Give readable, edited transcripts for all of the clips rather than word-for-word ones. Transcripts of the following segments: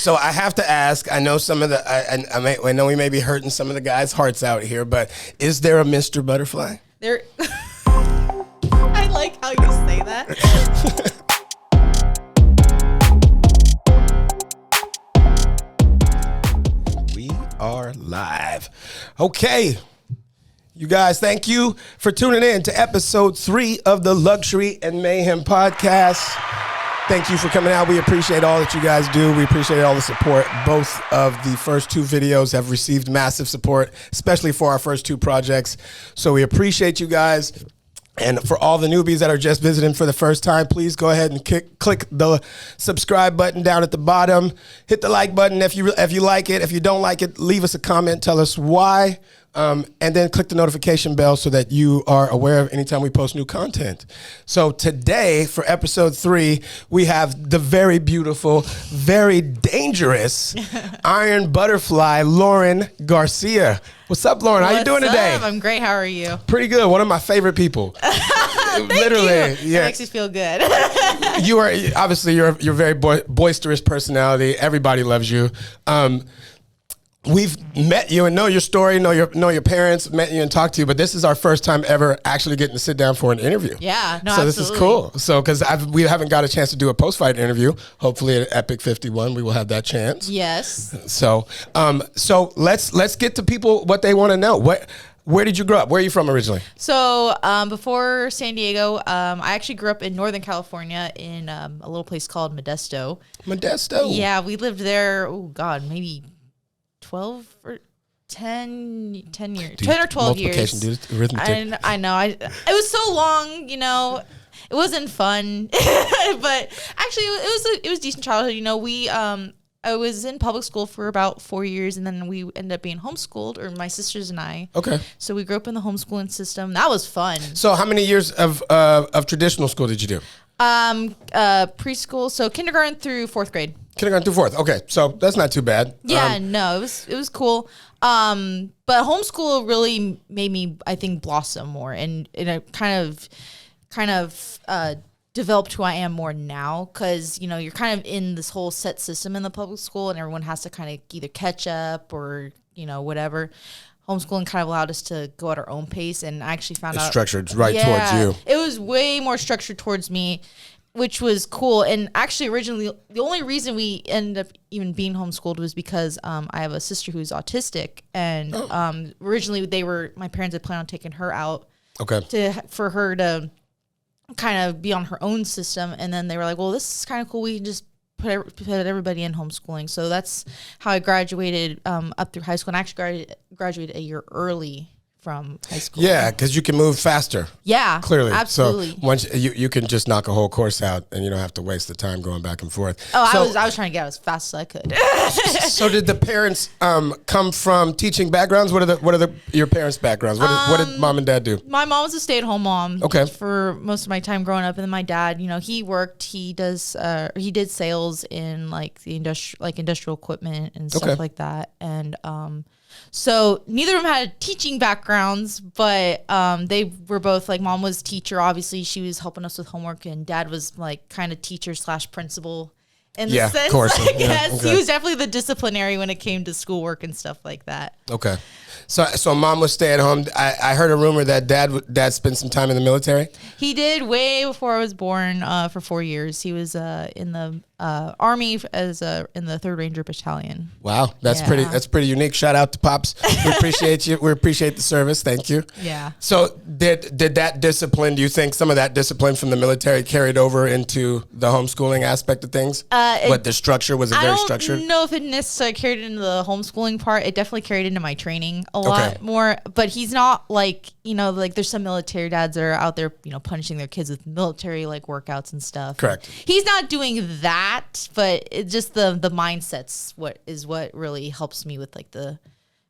So I have to ask, I know some of the, I know we may be hurting some of the guys' hearts out here, but is there a Mr. Butterfly? There. I like how you say that. We are live. Okay. You guys, thank you for tuning in to episode 3 of the Luxury and Mayhem podcast. Thank you for coming out. We appreciate all that you guys do. We appreciate all the support. Both of the first 2 videos have received massive support, especially for our first 2 projects. So we appreciate you guys. And for all the newbies that are just visiting for the first time, please go ahead and click the subscribe button down at the bottom. Hit the like button if you like it. If you don't like it, leave us a comment. Tell us why. And then click the notification bell so that you are aware of anytime we post new content. So today, for episode 3, we have the very beautiful, very dangerous Iron Butterfly, Laurynn Garcia. What's up, Laurynn? How you doing today? I'm great. How are you? Pretty good. One of my favorite people. Literally, you. yeah. It makes me feel good. You are obviously you're a very boisterous personality. Everybody loves you. We've met you and know your story, know your parents, met you and talked to you, but this is our first time ever actually getting to sit down for an interview. Yeah, no, so absolutely. This is cool. So because we haven't got a chance to do a post-fight interview. Hopefully at Epic 51 we will have that chance. Yes. So let's get to people what they want to know. Where did you grow up? Where are you from originally? So before San Diego, I actually grew up in Northern California in a little place called Modesto. Modesto. Yeah, we lived there. Oh God, maybe 12 or 10 years, 10 or 12 years. Arithmetic. I know. It was so long, it wasn't fun, but actually it was decent childhood. I was in public school for about 4 years, and then we ended up being homeschooled, or my sisters and I. Okay. So we grew up in the homeschooling system. That was fun. So how many years of traditional school did you do? Preschool, so kindergarten through 4th grade. Kindergarten through 4th. Okay, so that's not too bad. Yeah, no, it was cool. But homeschool really made me, I think, blossom more, and it kind of developed who I am more now, because you're kind of in this whole set system in the public school, and everyone has to kind of either catch up or whatever. Homeschooling kind of allowed us to go at our own pace, and I actually found out structured towards you. It was way more structured towards me, which was cool. And actually, originally, the only reason we ended up even being homeschooled was because I have a sister who's autistic, and originally my parents had planned on taking her out, for her to kind of be on her own system, and then they were like, well, this is kind of cool, we can just put everybody in homeschooling. So that's how I graduated up through high school, and I actually graduated a year early from high school. Yeah, because you can move faster. Yeah, clearly, absolutely. So once you can just knock a whole course out, and you don't have to waste the time going back and forth. Oh, I was trying to get out as fast as I could. So did the parents come from teaching backgrounds? What are your parents' backgrounds? What did mom and dad do? My mom was a stay-at-home mom. Okay. For most of my time growing up, and then my dad, he worked. He did sales in the industrial equipment and stuff like that, and so neither of them had teaching backgrounds, but they were both mom was teacher. Obviously, she was helping us with homework, and dad was kind of teacher / principal. In the sense, of course. I guess he was definitely the disciplinary when it came to schoolwork and stuff like that. Okay. So mom was stay at home. I heard a rumor that dad spent some time in the military. He did way before I was born. For 4 years, he was in the Army in the 3rd Ranger Battalion. Wow, that's pretty unique. Shout out to Pops. We appreciate you. We appreciate the service. Thank you. Yeah. So did that discipline? Do you think some of that discipline from the military carried over into the homeschooling aspect of things? The structure was very structured. I don't know if it necessarily carried into the homeschooling part. It definitely carried into my training a lot more. But he's not there's some military dads that are out there, punishing their kids with military workouts and stuff. Correct. He's not doing that, but it's just the mindset's what really helps me with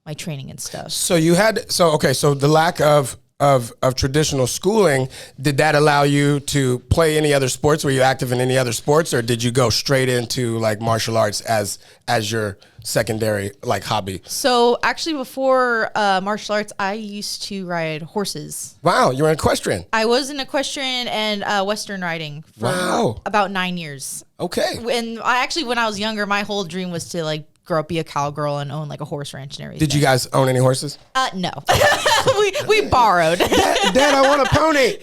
my training and stuff. So so the lack of of traditional schooling, did that allow you to play any other sports? Were you active in any other sports, or did you go straight into like martial arts as your secondary like hobby? So actually, before martial arts, I used to ride horses. Wow, you were an equestrian. I was in equestrian and Western riding for about 9 years. Okay. And when I was younger, my whole dream was to like grow up, be a cowgirl, and own like a horse ranch and everything. Did you guys own any horses? No. we borrowed. Dad, I want a pony.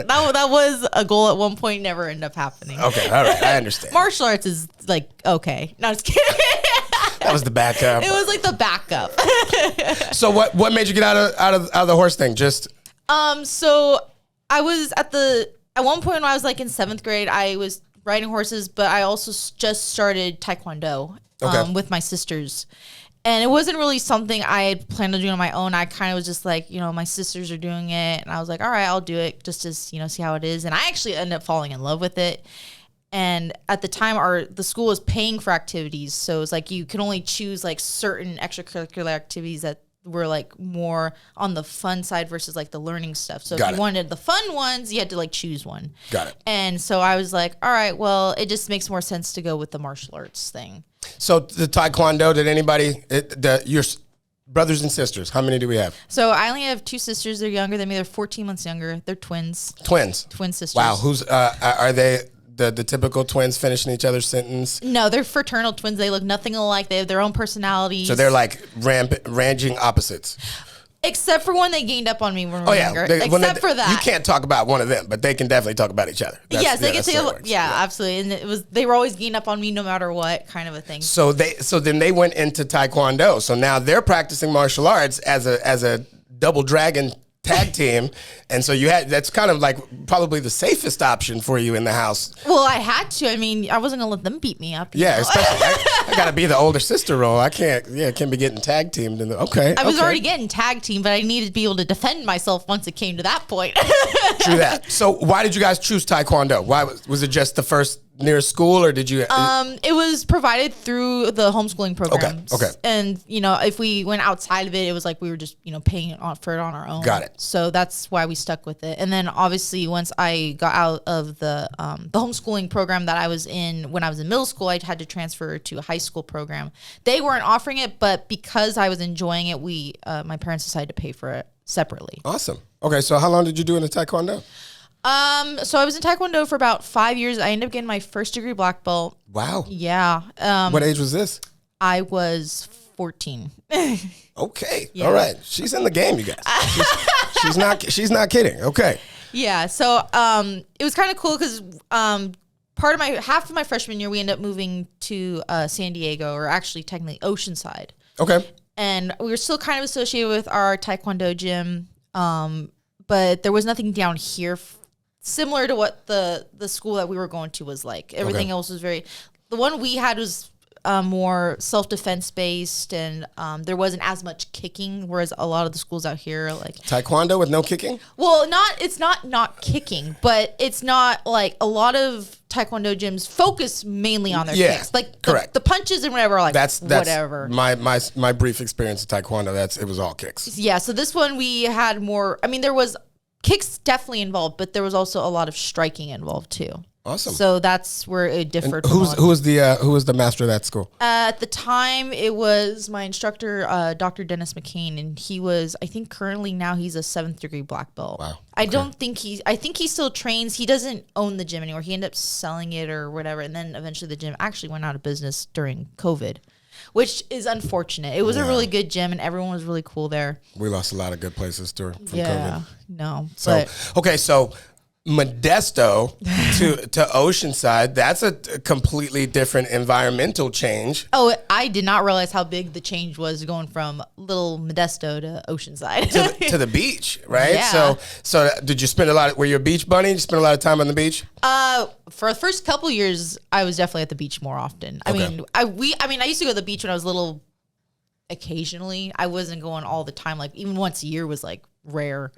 That was a goal at one point, never ended up happening. Okay, all right, I understand. Martial arts is like, okay. No, just kidding. That was the backup. It was like the backup. So what made you get out of the horse thing? Just so I was at one point when I was like in 7th grade, I was riding horses, but I also just started Taekwondo with my sisters. And it wasn't really something I had planned on doing on my own. I kind of was just like, my sisters are doing it. And I was like, all right, I'll do it just to, see how it is. And I actually ended up falling in love with it. And at the time, the school was paying for activities. So it's like you could only choose like certain extracurricular activities that were like more on the fun side versus like the learning stuff. So if you wanted the fun ones, you had to like choose one. Got it. And so I was like, all right, well, it just makes more sense to go with the martial arts thing. So the Taekwondo, did anybody, your brothers and sisters, how many do we have? So I only have 2 sisters. They're younger than me. They're 14 months younger. They're twins. Twin sisters. Wow. Are they the typical twins finishing each other's sentence? No, they're fraternal twins. They look nothing alike. They have their own personalities. So they're like ranging opposites. Except for when they gained up on me when we were younger. Except for that. You can't talk about one of them, but they can definitely talk about each other. Yes, they can say, absolutely. And they were always gaining up on me no matter what, kind of a thing. So then they went into Taekwondo. So now they're practicing martial arts as a double dragon tag team, and so that's kind of like probably the safest option for you in the house. Well, I had to. I mean, I wasn't gonna let them beat me up. Yeah, especially I got to be the older sister role. I can't be getting tag teamed. I was already getting tag teamed, but I needed to be able to defend myself once it came to that point. True that. So why did you guys choose Taekwondo? Why was it just the first nearest school, or did you? It was provided through the homeschooling programs. Okay. And if we went outside of it, it was like we were just paying for it on our own. Got it. So that's why we stuck with it. And then obviously once I got out of the homeschooling program that I was in when I was in middle school, I had to transfer to a high school program. They weren't offering it, but because I was enjoying it, my parents decided to pay for it separately. Awesome. Okay, so how long did you do in the Taekwondo? So I was in Taekwondo for about 5 years. I ended up getting my first degree black belt. Wow. Yeah. What age was this? I was 14. Okay. Yeah. All right. She's in the game, you guys. She's not kidding. Okay. Yeah. So it was kind of cool because half of my freshman year we ended up moving to San Diego, or actually technically Oceanside. Okay. And we were still kind of associated with our Taekwondo gym, but there was nothing down here similar to what the school that we were going to was like. Everything else was the one we had was more self-defense based, and there wasn't as much kicking, whereas a lot of the schools out here like Taekwondo with no kicking. Well, it's not kicking, but it's not like a lot of Taekwondo gyms focus mainly on their kicks, like correct. The punches and whatever, like that's whatever. My brief experience at Taekwondo, it was all kicks. Yeah, so this one we had more. I mean, there was kicks definitely involved, but there was also a lot of striking involved too. Awesome. So that's where it differed. Who was the master of that school? At the time, it was my instructor, Dr. Dennis McCain, and he was, I think, currently now he's a 7th degree black belt. Wow. I think he still trains. He doesn't own the gym anymore. He ended up selling it or whatever, and then eventually the gym actually went out of business during COVID, which is unfortunate. It was a really good gym, and everyone was really cool there. We lost a lot of good places from COVID. No. So Modesto to Oceanside, that's a completely different environmental change. Oh, I did not realize how big the change was going from little Modesto to Oceanside. to the beach, right? Yeah. So did you spend were you a beach bunny? Did you spend a lot of time on the beach? For the first couple years, I was definitely at the beach more often. I used to go to the beach when I was little occasionally. I wasn't going all the time. Like even once a year was like rare.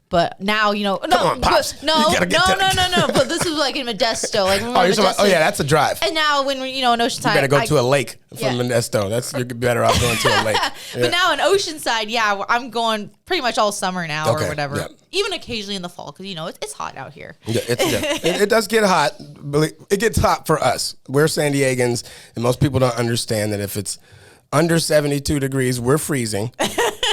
But now, you know, Come on, Pops. no. But this was like in Modesto. Like when we were in Modesto. Oh, yeah, that's a drive. And now when we, you know, in Oceanside. You better go to a lake from Modesto. You're better off going to a lake. Yeah. But now in Oceanside, yeah, I'm going pretty much all summer now or whatever. Yeah. Even occasionally in the fall because, you know, it's hot out here. Yeah, it does get hot. It gets hot for us. We're San Diegans, and most people don't understand that if it's under 72 degrees, we're freezing.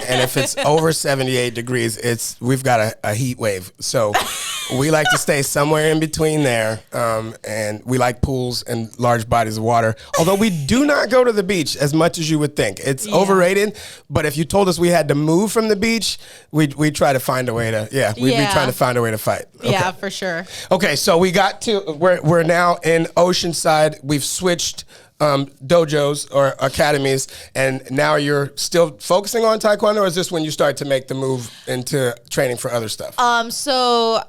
And if it's over 78 degrees, we've got a heat wave. So we like to stay somewhere in between there. And we like pools and large bodies of water. Although we do not go to the beach as much as you would think. It's overrated. But if you told us we had to move from the beach, we'd try to find a way to, we'd be trying to find a way to fight. Okay. Yeah, for sure. Okay, so we're now in Oceanside. We've switched dojos or academies, and now you're still focusing on Taekwondo, or is this when you start to make the move into training for other stuff? So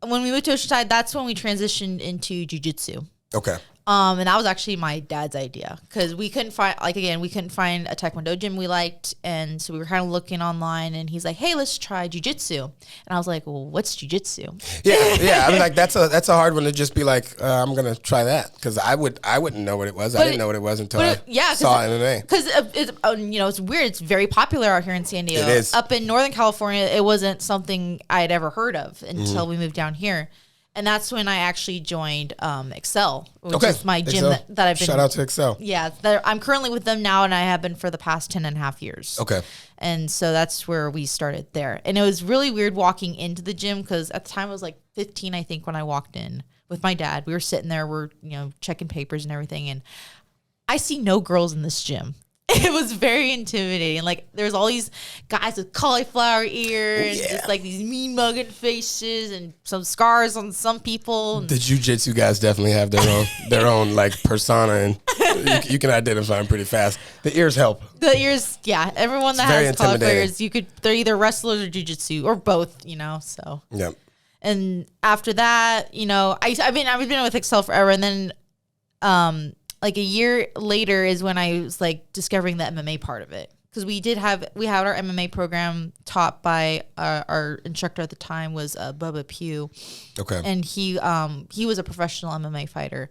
when we moved to Oceanside, that's when we transitioned into jiu-jitsu. Okay. And that was actually my dad's idea because we couldn't find a Taekwondo gym we liked. And so we were kind of looking online and he's like, hey, let's try jujitsu. And I was like, well, what's jujitsu? Yeah. I mean, like, that's a hard one to just be like, I'm going to try that because I wouldn't know what it was. I didn't know what it was until I saw MMA. Because it's weird. It's very popular out here in San Diego. It is. Up in Northern California, it wasn't something I had ever heard of until we moved down here. And that's when I actually joined Excel, which is my gym that I've been. Shout out to Excel. Yeah, I'm currently with them now, and I have been for the past 10 and a half years. Okay. And so that's where we started there. And it was really weird walking into the gym because at the time I was like 15, I think, when I walked in with my dad. We were sitting there, we're checking papers and everything, and I see no girls in this gym. It was very intimidating. Like, there's all these guys with cauliflower ears, just like these mean mugging faces and some scars on some people. The jiu-jitsu guys definitely have their own like persona, and you can identify them pretty fast. The ears help. The ears, yeah. Everyone that has cauliflower ears, they're either wrestlers or jiu-jitsu or both, so. Yeah. And after that, I've been with Excel forever, and then like a year later is when I was like discovering the MMA part of it. Because we had our MMA program taught by our instructor at the time was Bubba Pugh. Okay. And he was a professional MMA fighter.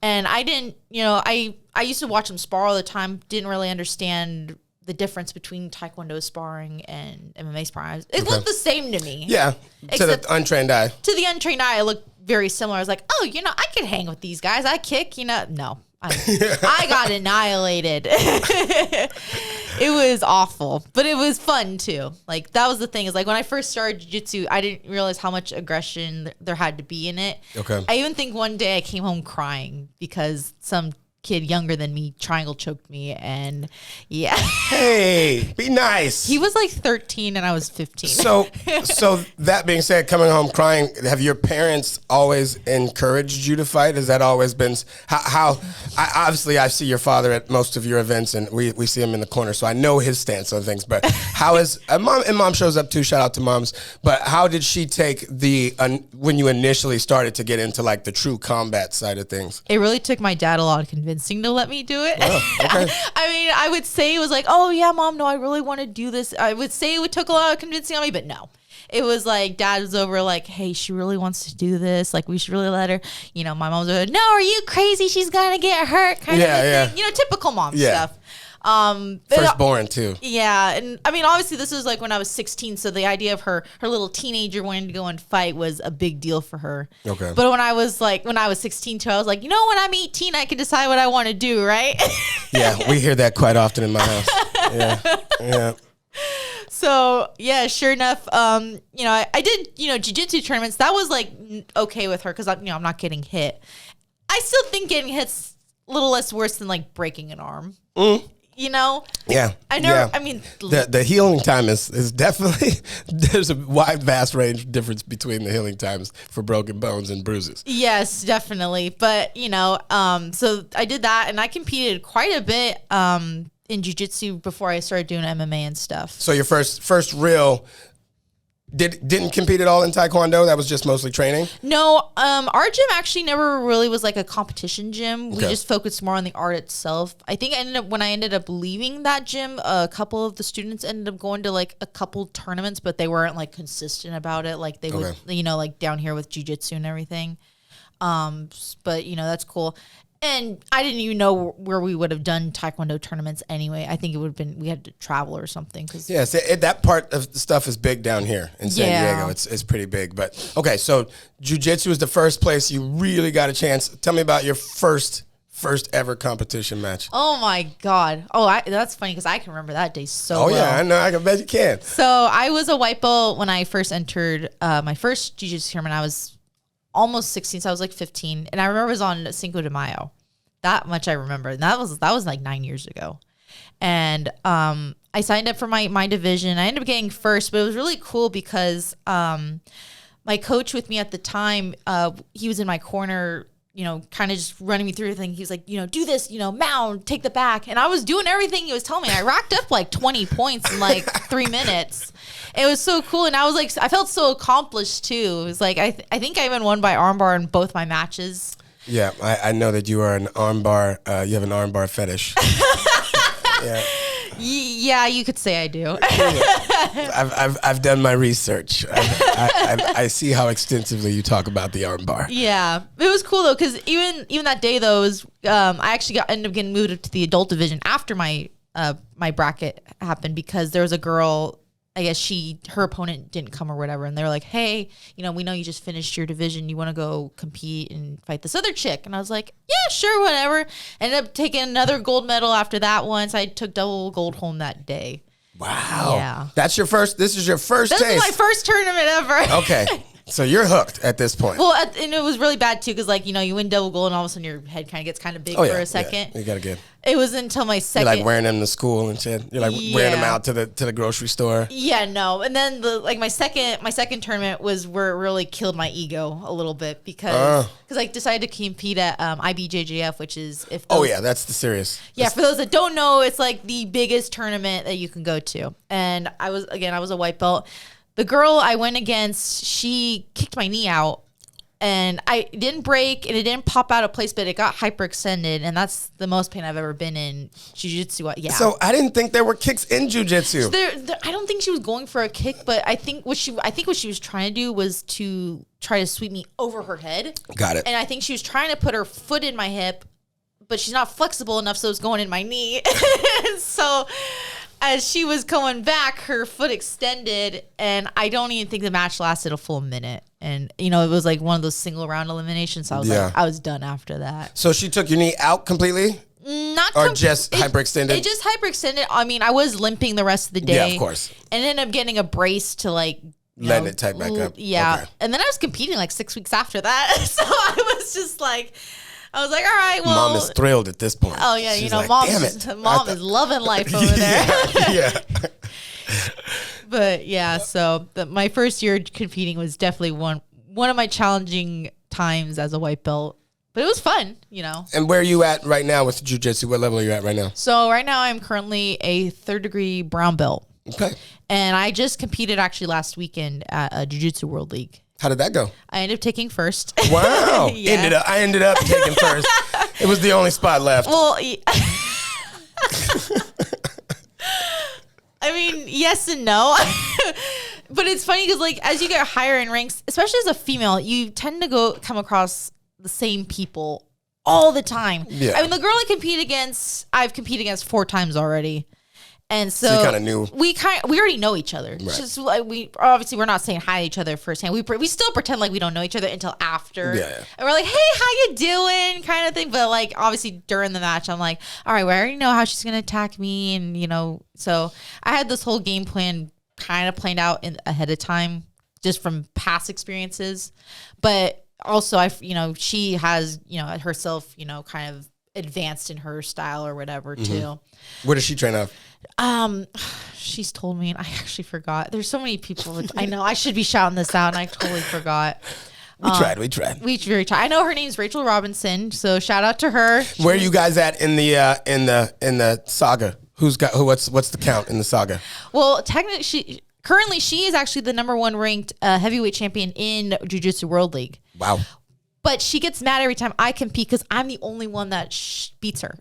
And I didn't, I used to watch him spar all the time, didn't really understand the difference between Taekwondo sparring and MMA sparring. It looked the same to me. Yeah, to the untrained eye. To the untrained eye, it looked very similar. I was like, oh, I could hang with these guys. I kick, no. I got annihilated. It was awful, but it was fun too. Like, that was the thing, is like when I first started jiu-jitsu, I didn't realize how much aggression there had to be in it. Okay. I even think one day I came home crying because some kid younger than me triangle choked me, and hey, be nice. He was like 13 and I was 15. So that being said, coming home crying, have your parents always encouraged you to fight? Has that always been obviously I see your father at most of your events, and we see him in the corner, so I know his stance on things, but how is mom shows up too, shout out to moms, but how did she take when you initially started to get into like the true combat side of things? It really took my dad a lot of convincing to let me do it. Oh, okay. I mean, I would say it was like, oh yeah, Mom, no, I really want to do this. I would say it took a lot of convincing on me, but no. It was like, Dad was over like, hey, she really wants to do this. Like, we should really let her. My mom's like, no, are you crazy? She's going to get hurt. Kind of a thing. Typical mom stuff. Firstborn too. Yeah, and I mean, obviously this was like when I was 16, so the idea of her little teenager wanting to go and fight was a big deal for her. Okay. But when I was 16 too, I was like, when I'm 18, I can decide what I want to do, right? Yeah, we hear that quite often in my house. Yeah. So yeah, sure enough, I did jiu-jitsu tournaments. That was like okay with her because I'm not getting hit. I still think getting hit's a little less worse than like breaking an arm. Yeah. I know. Yeah. I mean, the healing time is definitely, there's a vast range difference between the healing times for broken bones and bruises. Yes, definitely. But, so I did that, and I competed quite a bit in jiu-jitsu before I started doing MMA and stuff. So your first real Didn't compete at all in Taekwondo? That was just mostly training? No, our gym actually never really was like a competition gym. We Okay. just focused more on the art itself. I think when I ended up leaving that gym, a couple of the students ended up going to like a couple tournaments, but they weren't like consistent about it. Like they would, like down here with jiu-jitsu and everything. But that's cool. And I didn't even know where we would have done Taekwondo tournaments anyway. I think it would have been, we had to travel or something. Yes, that part of the stuff is big down here in San Diego. It's pretty big. But okay, so jiu-jitsu is the first place you really got a chance. Tell me about your first ever competition match. Oh my God. Oh, that's funny because I can remember that day so well. Yeah, I know. I can bet you can. So I was a white belt when I first entered my first jiu-jitsu tournament. I was almost 16, so I was like 15, and I remember it was on Cinco de Mayo. That much I remember. And that was like 9 years ago. And I signed up for my division. I ended up getting first, but it was really cool because my coach with me at the time, he was in my corner, kind of just running me through everything. He was like, do this, mound, take the back. And I was doing everything he was telling me. I racked up like 20 points in like 3 minutes. It was so cool. And I was like, I felt so accomplished too. It was like, I think I even won by armbar in both my matches. Yeah, I know that you are an armbar. You have an armbar fetish. Yeah. Yeah, you could say I do. I've done my research. I see how extensively you talk about the armbar. Yeah, it was cool though because even that day though was I actually ended up getting moved up to the adult division after my bracket happened because there was a girl. I guess her opponent didn't come or whatever. And they were like, hey, we know you just finished your division. You want to go compete and fight this other chick? And I was like, yeah, sure, whatever. Ended up taking another gold medal after that one. So I took double gold home that day. Wow. Yeah. This is your first taste. This is my first tournament ever. Okay. So you're hooked at this point. Well, and it was really bad too, because you win double gold, and all of a sudden your head kind of gets kind of big for a second. Yeah. You gotta get. It was until my second. You're like wearing them to school and shit. You're like wearing them out to the grocery store. Yeah, no, and then my second tournament was where it really killed my ego a little bit because I decided to compete at IBJJF, which is that's the serious. Yeah, for those that don't know, it's like the biggest tournament that you can go to, and I was a white belt. The girl I went against, she kicked my knee out, and I didn't break, and it didn't pop out of place, but it got hyperextended, and that's the most pain I've ever been in jiu-jitsu. Yeah. So I didn't think there were kicks in jiu-jitsu. I don't think she was going for a kick, but I think what she was trying to do was to try to sweep me over her head. Got it. And I think she was trying to put her foot in my hip, but she's not flexible enough, so it's going in my knee. So as she was going back, her foot extended, and I don't even think the match lasted a full minute. And, it was like one of those single round eliminations. So I was I was done after that. So she took your knee out completely? Just hyperextended? It just hyperextended. I mean, I was limping the rest of the day. Yeah, of course. And ended up getting a brace to letting it tight back up. Yeah. Okay. And then I was competing 6 weeks after that. So I was just like, all right, well. Mom is thrilled at this point. Oh, yeah. She's Mom is loving life over there. Yeah. But, yeah, so my first year competing was definitely one of my challenging times as a white belt. But it was fun, And where are you at right now with jiu-jitsu? What level are you at right now? So right now I'm currently a 3rd degree brown belt. Okay. And I just competed actually last weekend at a Jiu-Jitsu World League. How did that go? I ended up taking first. Wow. Yeah. I ended up taking first. It was the only spot left. Well, I mean, yes and no. But it's funny because as you get higher in ranks, especially as a female, you tend to come across the same people all the time. Yeah. I mean, the girl I've competed against 4 times already. And so you kind of knew. We already know each other. Right. Just we're not saying hi to each other firsthand. We still pretend like we don't know each other until after. Yeah. And we're like, hey, how you doing? Kind of thing. But obviously during the match, I'm like, all right, well, I already know how she's gonna attack me, and so I had this whole game plan kind of planned out ahead of time, just from past experiences. But also, she has herself kind of advanced in her style or whatever too. Where does she train out? She's told me, and I actually forgot. There's so many people. I know I should be shouting this out, and I totally forgot. We tried. We very tried. I know her name's Rachel Robinson, so shout out to her. Where are you guys at in the saga? What's the count in the saga? Well, technically, currently she is actually the #1 ranked heavyweight champion in Jiu-Jitsu World League. Wow. But she gets mad every time I compete because I'm the only one that beats her.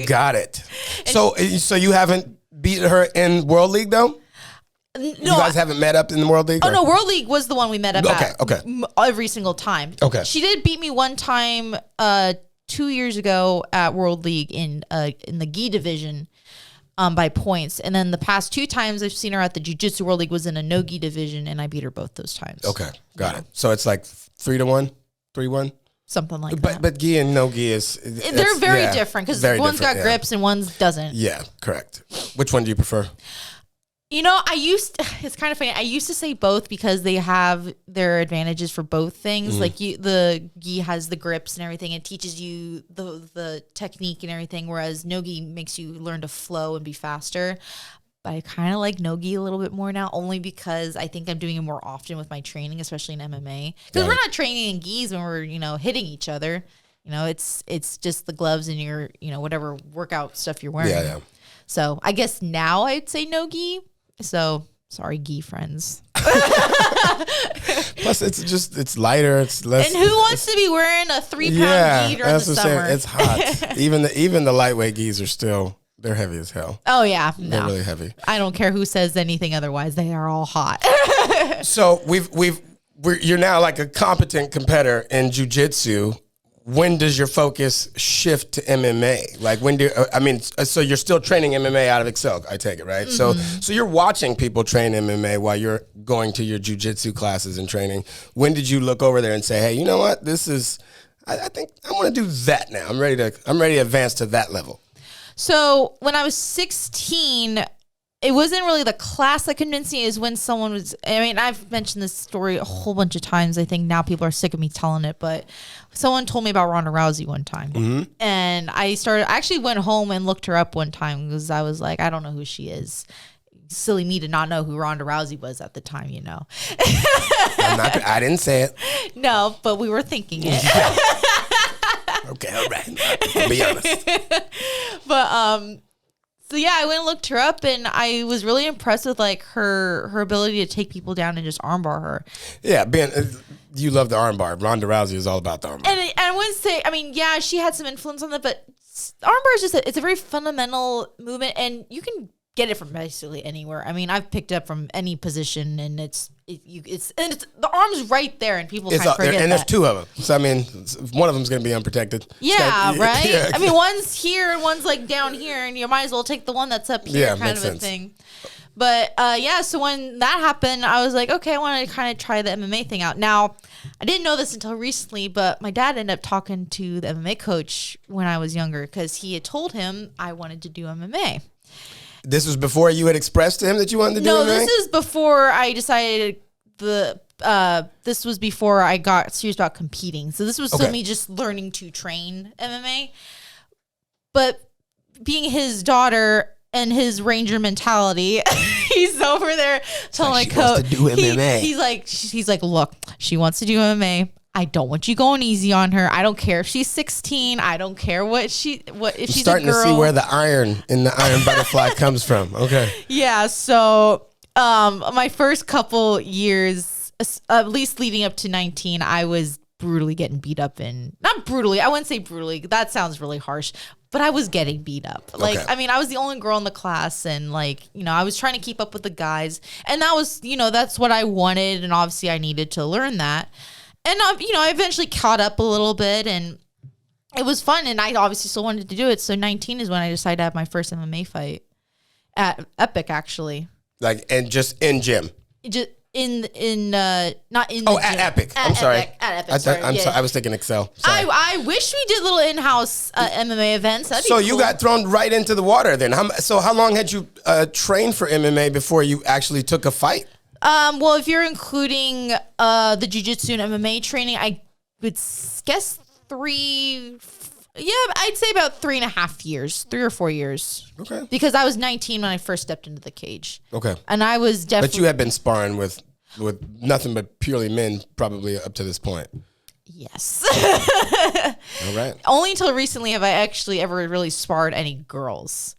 Got it. So you haven't beaten her in World League though? No, you guys haven't met up in the World League? Oh, no, World League was the one we met up at. Okay. Every single time. Okay. She did beat me one time 2 years ago at World League in the Ghee division by points. And then the past 2 times I've seen her at the Jiu-Jitsu World League was in a Nogi division, and I beat her both those times. Okay, got it. So it's like 3-1, 3-1? Something like that. But Ghee and Nogi they're very different because one's got grips and one's doesn't. Yeah, correct. Which one do you prefer? You know, it's kind of funny. I used to say both because they have their advantages for both things. Like the Ghee has the grips and everything. It teaches you the technique and everything, whereas Nogi makes you learn to flow and be faster. But I kind of like Nogi a little bit more now, only because I think I'm doing it more often with my training, especially in MMA. Because we're not training in Ghees when we're, hitting each other. It's just the gloves and your, whatever workout stuff you're wearing. Yeah. So I guess now I'd say Nogi. So sorry, Ghee friends. Plus, it's lighter. It's less. And who wants to be wearing a 3-pound Ghee during the summer? It's hot. even the lightweight Ghees are they're heavy as hell. Oh yeah, they're really heavy. I don't care who says anything otherwise. They are all hot. So you're now like a competent competitor in jiu-jitsu. When does your focus shift to MMA? Like so you're still training MMA out of Excel, I take it, right? So you're watching people train MMA while you're going to your jiu-jitsu classes and training. When did you look over there and say, hey, you know what? I think I want to do that now. I'm ready to advance to that level. So when I was 16, it wasn't really the class that convinced me. Is when someone was, I've mentioned this story a whole bunch of times. I think now people are sick of me telling it, but someone told me about Ronda Rousey one time. And I actually went home and looked her up one time because I was like, I don't know who she is. Silly me to not know who Ronda Rousey was at the time, I didn't say it. No, but we were thinking it. Okay, all right. I'll be honest. But, so yeah, I went and looked her up, and I was really impressed with like her ability to take people down and just armbar her. Yeah, you love the armbar. Ronda Rousey is all about the armbar. And I wouldn't say, yeah, she had some influence on that, but armbar is it's a very fundamental movement, and you can get it from basically anywhere. I've picked it up from any position, and it's the arm's right there, and people kind of forget that. And there's 2 of them, so one of them's gonna be unprotected. Yeah, right. Yeah. One's here and one's like down here, and you might as well take the one that's up here, kind of a thing. But so when that happened, I was like, okay, I want to kind of try the MMA thing out. Now, I didn't know this until recently, but my dad ended up talking to the MMA coach when I was younger because he had told him I wanted to do MMA. This was before you had expressed to him that you wanted to do MMA? No, this is before I decided this was before I got serious about competing. So this was still me just learning to train MMA. Like being his daughter and his ranger mentality, he's over there telling my coach to do MMA. He's like, look, she wants to do MMA. I don't want you going easy on her. I don't care if she's 16. I don't care if she's a girl. I'm starting to see where the iron in the iron butterfly comes from. Okay. Yeah. So, my first couple years, at least leading up to 19, I was brutally getting beat up not brutally. I wouldn't say brutally. That sounds really harsh, but I was getting beat up. I was the only girl in the class, and I was trying to keep up with the guys, and that was, that's what I wanted. And obviously I needed to learn that. And, I eventually caught up a little bit, and it was fun, and I obviously still wanted to do it. So 19 is when I decided to have my first MMA fight at Epic, actually. And just in gym? Just not in the gym. At Epic. I'm sorry. At Epic, sorry. I was thinking Excel. Sorry. I wish we did little in-house MMA events. That'd be cool. You got thrown right into the water then. How long had you trained for MMA before you actually took a fight? Well, if you're including the jiu-jitsu and MMA training, I would guess I'd say about 3.5 years, 3 or 4 years. Okay. Because I was 19 when I first stepped into the cage. Okay. And I was definitely... But you had been sparring with nothing but purely men probably up to this point. Yes. All right. Only until recently have I actually ever really sparred any girls.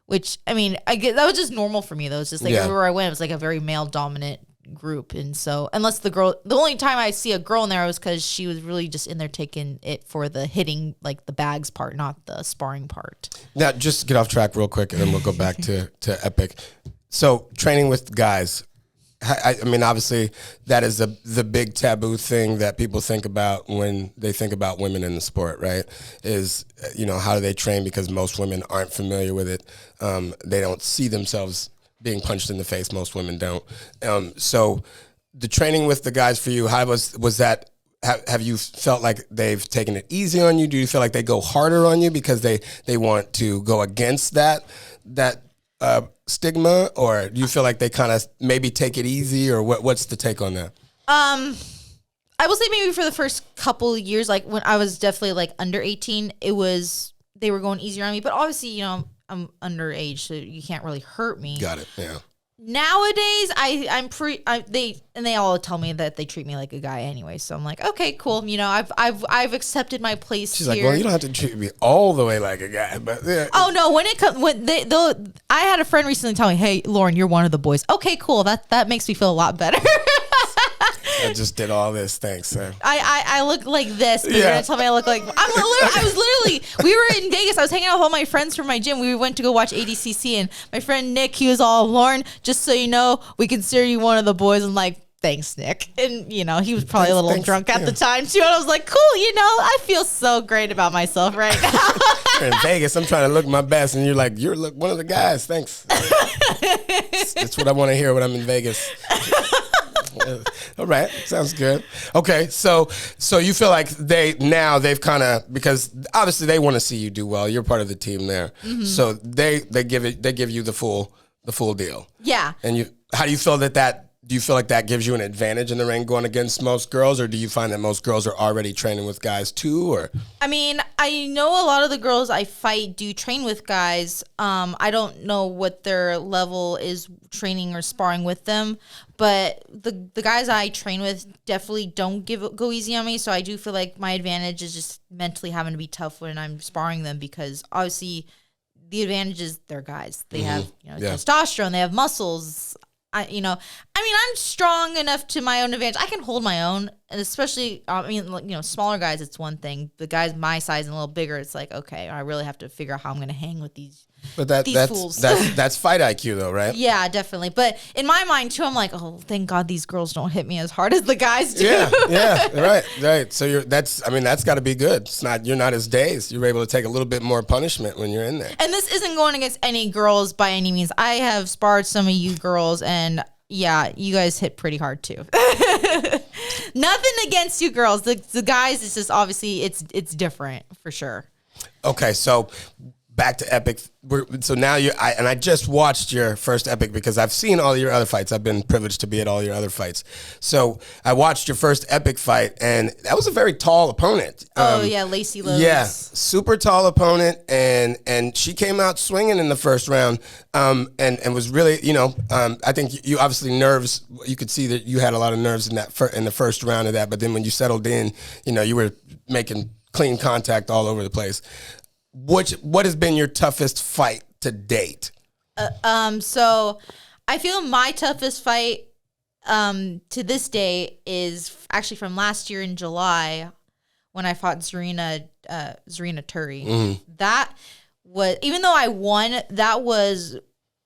which I mean, I get that was just normal for me though. It's just like everywhere I went, it was like a very male dominant group, and so unless the only time I see a girl in there was because she was really just in there taking it for the hitting, like the bags part, not the sparring part. Now, just to get off track real quick, and then we'll go back to Epic. So training with guys. I mean, obviously, that is the big taboo thing that people think about when they think about women in the sport, right? Is, how do they train? Because most women aren't familiar with it. They don't see themselves being punched in the face. Most women don't. So the training with the guys for you, how was that? Have you felt like they've taken it easy on you? Do you feel like they go harder on you because they want to go against that stigma, or do you feel like they kind of maybe take it easy, or what's the take on that? I will say maybe for the first couple of years, like when I was definitely like under 18, they were going easier on me, but obviously, I'm underage, so you can't really hurt me. Got it. Yeah. Nowadays, they all tell me that they treat me like a guy anyway. So I'm like, okay, cool. I've accepted my place. She's here. like, well, you don't have to treat me all the way like a guy, but yeah. Oh no, I had a friend recently tell me, hey, Laurynn, you're one of the boys. Okay, cool. That makes me feel a lot better. I just did all this, thanks, sir. I look like this, but you're gonna tell me I look like I was literally. We were in Vegas. I was hanging out with all my friends from my gym. We went to go watch ADCC, and my friend Nick, he was all, Laurynn, just so you know, we consider you one of the boys. I'm like, thanks, Nick. And he was probably a little drunk at the time too. And I was like, cool, I feel so great about myself right now. You're in Vegas, I'm trying to look my best, and you're like, you're one of the guys. Thanks. That's what I want to hear when I'm in Vegas. All right, sounds good. Okay, so you feel like they've kind of, because obviously they want to see you do well. You're part of the team there, so they give you the full deal. Yeah. And how do you feel that? Do you feel like that gives you an advantage in the ring going against most girls, or do you find that most girls are already training with guys too? Or I mean, I know a lot of the girls I fight do train with guys. I don't know what their level is training or sparring with them, but the guys I train with definitely don't go easy on me. So I do feel like my advantage is just mentally having to be tough when I'm sparring them, because obviously the advantage is they're guys. They have testosterone, they have muscles. I'm strong enough to my own advantage. I can hold my own, and especially, smaller guys, it's one thing. The guys my size and a little bigger, it's like, okay, I really have to figure out how I'm going to hang with these. But these fools. that's fight IQ though, right? Yeah, definitely. But in my mind too, I'm like, oh, thank God these girls don't hit me as hard as the guys do. Yeah, right. So that's got to be good. You're not as dazed. You're able to take a little bit more punishment when you're in there. And this isn't going against any girls by any means. I have sparred some of you girls, and yeah, you guys hit pretty hard too. Nothing against you girls. The guys, it's just obviously it's different for sure. Okay, so back to Epic. So now I just watched your first Epic because I've seen all your other fights. I've been privileged to be at all your other fights. So I watched your first Epic fight, and that was a very tall opponent. Lacey Lowe's. Yeah, super tall opponent, and she came out swinging in the first round, and was really, I think you obviously nerves. You could see that you had a lot of nerves in the first round of that, but then when you settled in, you were making clean contact all over the place. What has been your toughest fight to date? So I feel my toughest fight to this day is actually from last year in July when I fought Zarina Turi. Mm-hmm. That was, even though I won, that was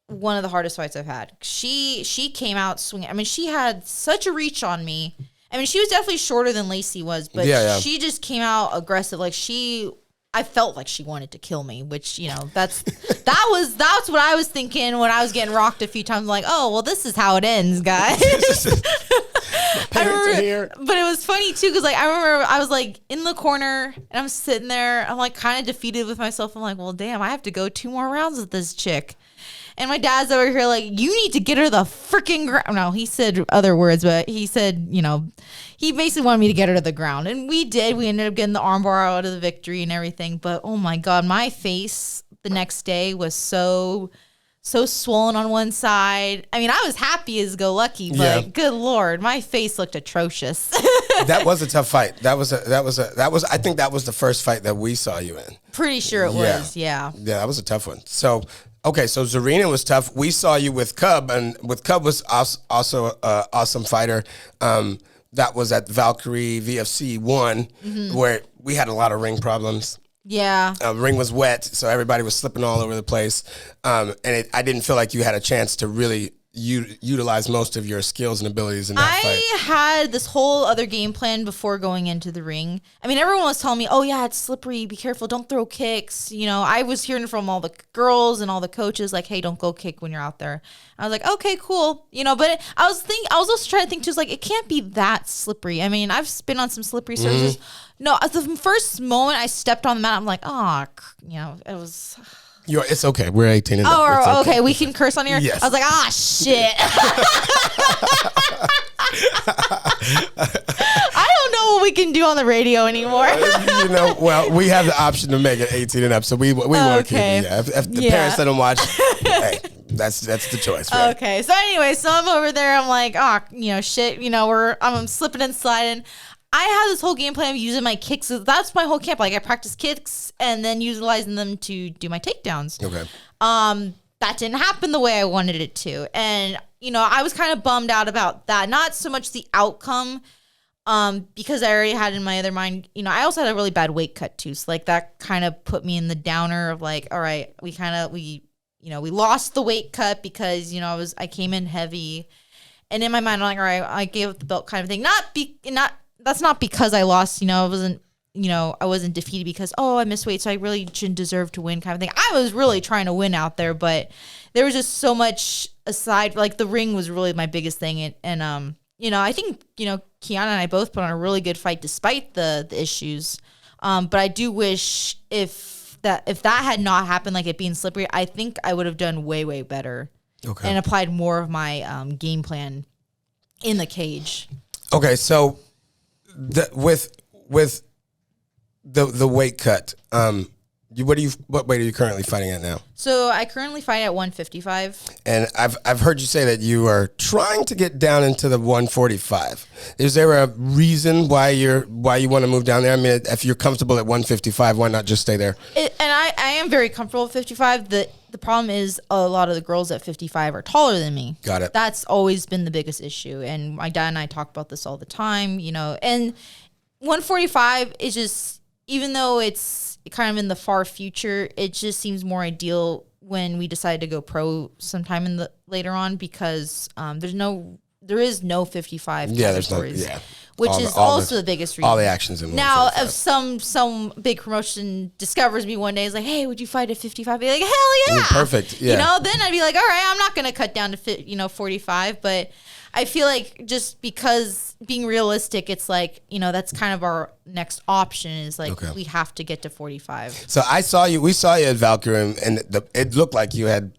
one of the hardest fights I've had. She came out swinging. I mean, she had such a reach on me. I mean, she was definitely shorter than Lacey was, but she just came out aggressive. Like I felt like she wanted to kill me, which, that's what I was thinking when I was getting rocked a few times. I'm like, oh, well, this is how it ends, guys. But it was funny too, because I remember I was in the corner and I'm sitting there. I'm kind of defeated with myself. I'm like, well, damn, I have to go 2 more rounds with this chick. And my dad's over here you need to get her the freaking ground. No, he said other words, but he said, he basically wanted me to get her to the ground. And we did. We ended up getting the armbar out of the victory and everything. But, oh, my God, my face the next day was so swollen on one side. I mean, I was happy as go lucky, but good Lord, my face looked atrocious. That was a tough fight. I think that was the first fight that we saw you in. Pretty sure it was, yeah. Yeah, that was a tough one. So Okay, so Zarina was tough. We saw you with Cub, and with Cub was also an awesome fighter. That was at Valkyrie VFC 1, where we had a lot of ring problems. Yeah. Ring was wet, so everybody was slipping all over the place. And I didn't feel like you had a chance to really utilize most of your skills and abilities in that fight. I had this whole other game plan before going into the ring. I mean, everyone was telling me, oh, yeah, it's slippery. Be careful. Don't throw kicks. You know, I was hearing from all the girls and all the coaches, like, hey, don't go kick when you're out there. I was like, okay, cool. You know, but I was also trying to think, too, like, it can't be that slippery. I mean, I've been on some slippery surfaces. No, at the first moment I stepped on the mat, I'm like, oh, you know, it was... It's okay. We're 18 and up. Oh, okay. We can curse on here? Yes. I was like, shit. I don't know what we can do on the radio anymore. Well, we have the option to make it 18 and up, so we want to keep it. Yeah. If the parents let them watch, hey, that's the choice, right? Okay. So anyway, so I'm over there. I'm like, shit. You know, I'm slipping and sliding. I had this whole game plan of using my kicks. That's my whole camp. Like, I practice kicks and then utilizing them to do my takedowns. Okay. That didn't happen the way I wanted it to. And, you know, I was kind of bummed out about that. Not so much the outcome, because I already had in my other mind, you know, I also had a really bad weight cut too. So, like, that kind of put me in the downer of like, all right, we lost the weight cut because, you know, I came in heavy. And in my mind, I'm like, all right, I gave up the belt kind of thing. That's not because I lost, you know, I wasn't defeated because, I missed weight, so I really shouldn't deserve to win kind of thing. I was really trying to win out there, but there was just so much aside, like the ring was really my biggest thing. And you know, I think, you know, Kiana and I both put on a really good fight despite the issues. But I do wish if that had not happened, like it being slippery, I think I would have done way, way better. Okay. And applied more of my game plan in the cage. Okay, so with the weight cut, what weight are you currently fighting at now? So I currently fight at 155. And I've heard you say that you are trying to get down into the 145. Is there a reason why you want to move down there? I mean, if you're comfortable at 155, why not just stay there? And I am very comfortable at 55. The problem is a lot of the girls at 55 are taller than me. Got it. That's always been the biggest issue. And my dad and I talk about this all the time, you know. And 145 is just, even though it's kind of in the far future, it just seems more ideal when we decide to go pro sometime later on, because there is no 55 categories. Which is also the biggest reason. All the actions in now, if some big promotion discovers me one day, is like, hey, would you fight at 55? I'd be like, hell yeah. Perfect. Yeah. You know, then I'd be like, all right, I'm not going to cut down to 45. But I feel like just because being realistic, it's like, you know, that's kind of our next option is like, we have to get to 45. So we saw you at Valkyrie, and it looked like you had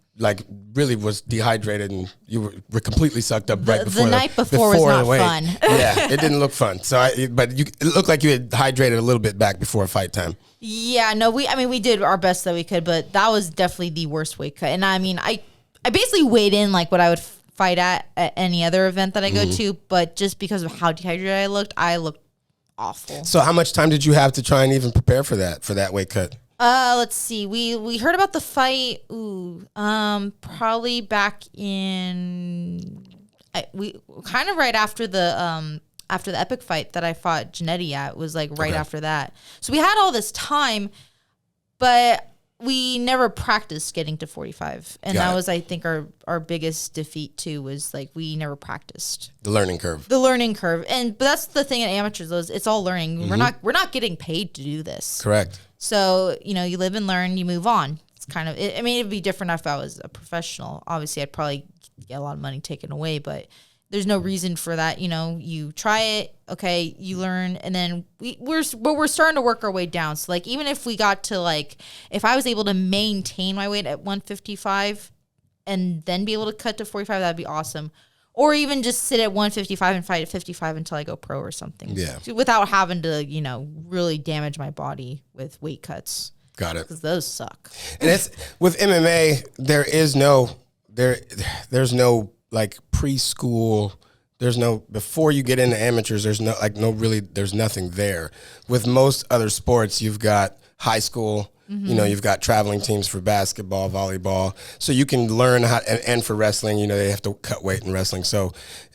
really was dehydrated and you were completely sucked up right before the night before was not fun. Yeah, it didn't look fun. So it looked like you had hydrated a little bit back before fight time. Yeah, no, we did our best that we could, but that was definitely the worst weight cut. And I mean, I basically weighed in like what I would fight at any other event that I go to, but just because of how dehydrated I looked awful. So how much time did you have to try and even prepare for that weight cut? Let's see. We heard about the fight. Probably back in we kind of right after the epic fight that I fought Janetti at was like right after that. So we had all this time, but we never practiced getting to 45, and that was, I think, our biggest defeat too. Was like we never practiced the learning curve. But that's the thing at amateurs. It's all learning. We're not getting paid to do this. Correct. So, you know, you live and learn, you move on. It's kind of, I mean, it'd be different if I was a professional. Obviously, I'd probably get a lot of money taken away, but there's no reason for that. You know, you try it, okay, you learn, and then we're starting to work our way down. So, like, even if we got to, like, if I was able to maintain my weight at 155 and then be able to cut to 45, that'd be awesome. Or even just sit at 155 and fight at 55 until I go pro or something. Yeah. Without having to, you know, really damage my body with weight cuts. Got it. Because those suck. And it's with MMA, there's no like preschool. There's no, before you get into amateurs, there's no, like, no really, there's nothing there. With most other sports, you've got high school, You know, you've got traveling teams for basketball, volleyball. So you can learn how, and for wrestling, you know, they have to cut weight in wrestling. So,